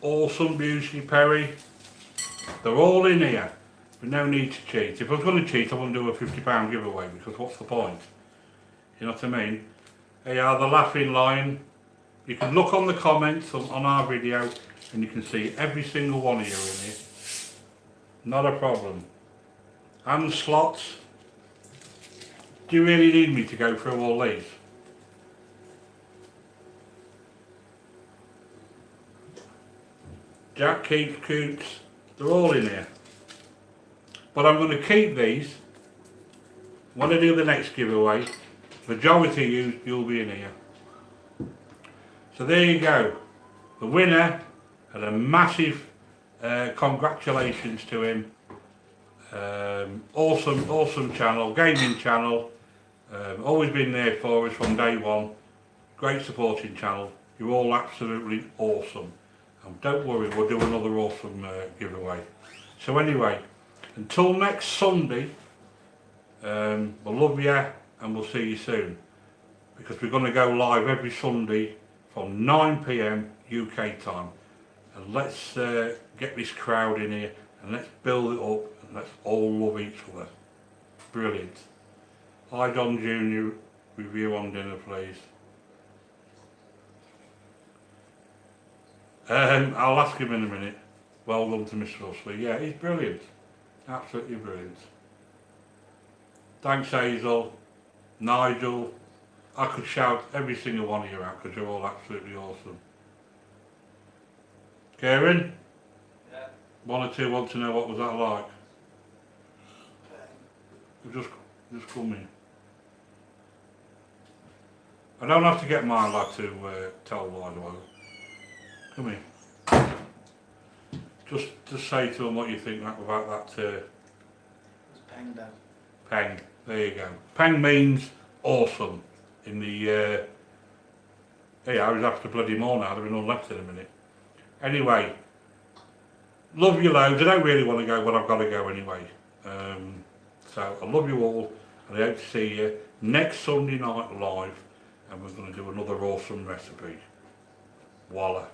Awesome Beauty Perry. They're all in here. But no need to cheat. If I was going to cheat, I wouldn't do a £50 giveaway, because what's the point? You know what I mean? They are the Laughing Lion. You can look on the comments on our video and you can see every single one of you in here. Not a problem. And slots. Do you really need me to go through all these? Jack Keats, Coots, they're all in here. But I'm going to keep these. When I do the next giveaway, majority of you, you'll be in here. So there you go. The winner, and a massive congratulations to him. Awesome channel, gaming channel. Always been there for us from day one. Great supporting channel. You're all absolutely awesome. And don't worry, we'll do another awesome giveaway. So anyway, until next Sunday, we'll love you and we'll see you soon. Because we're going to go live every Sunday from 9 PM UK time. And let's get this crowd in here and let's build it up and let's all love each other. Brilliant. Hi Don Jr., review on dinner please. I'll ask him in a minute. Well done to Mr. Russell. Yeah, he's brilliant. Absolutely brilliant. Thanks Hazel, Nigel. I could shout every single one of you out because you're all absolutely awesome. Karen? Yeah. One or two want to know what was that like? Just come in. I don't have to get my lad to tell lies about it. Come here. Just say to them what you think about that. It's Peng Dad. Peng. There you go. Peng means awesome. In the I was after bloody more now. There'll be none left in a minute. Anyway, love you loads. I don't really want to go, but I've got to go anyway. So I love you all, and I hope to see you next Sunday night live, and we're going to do another awesome recipe. Voila.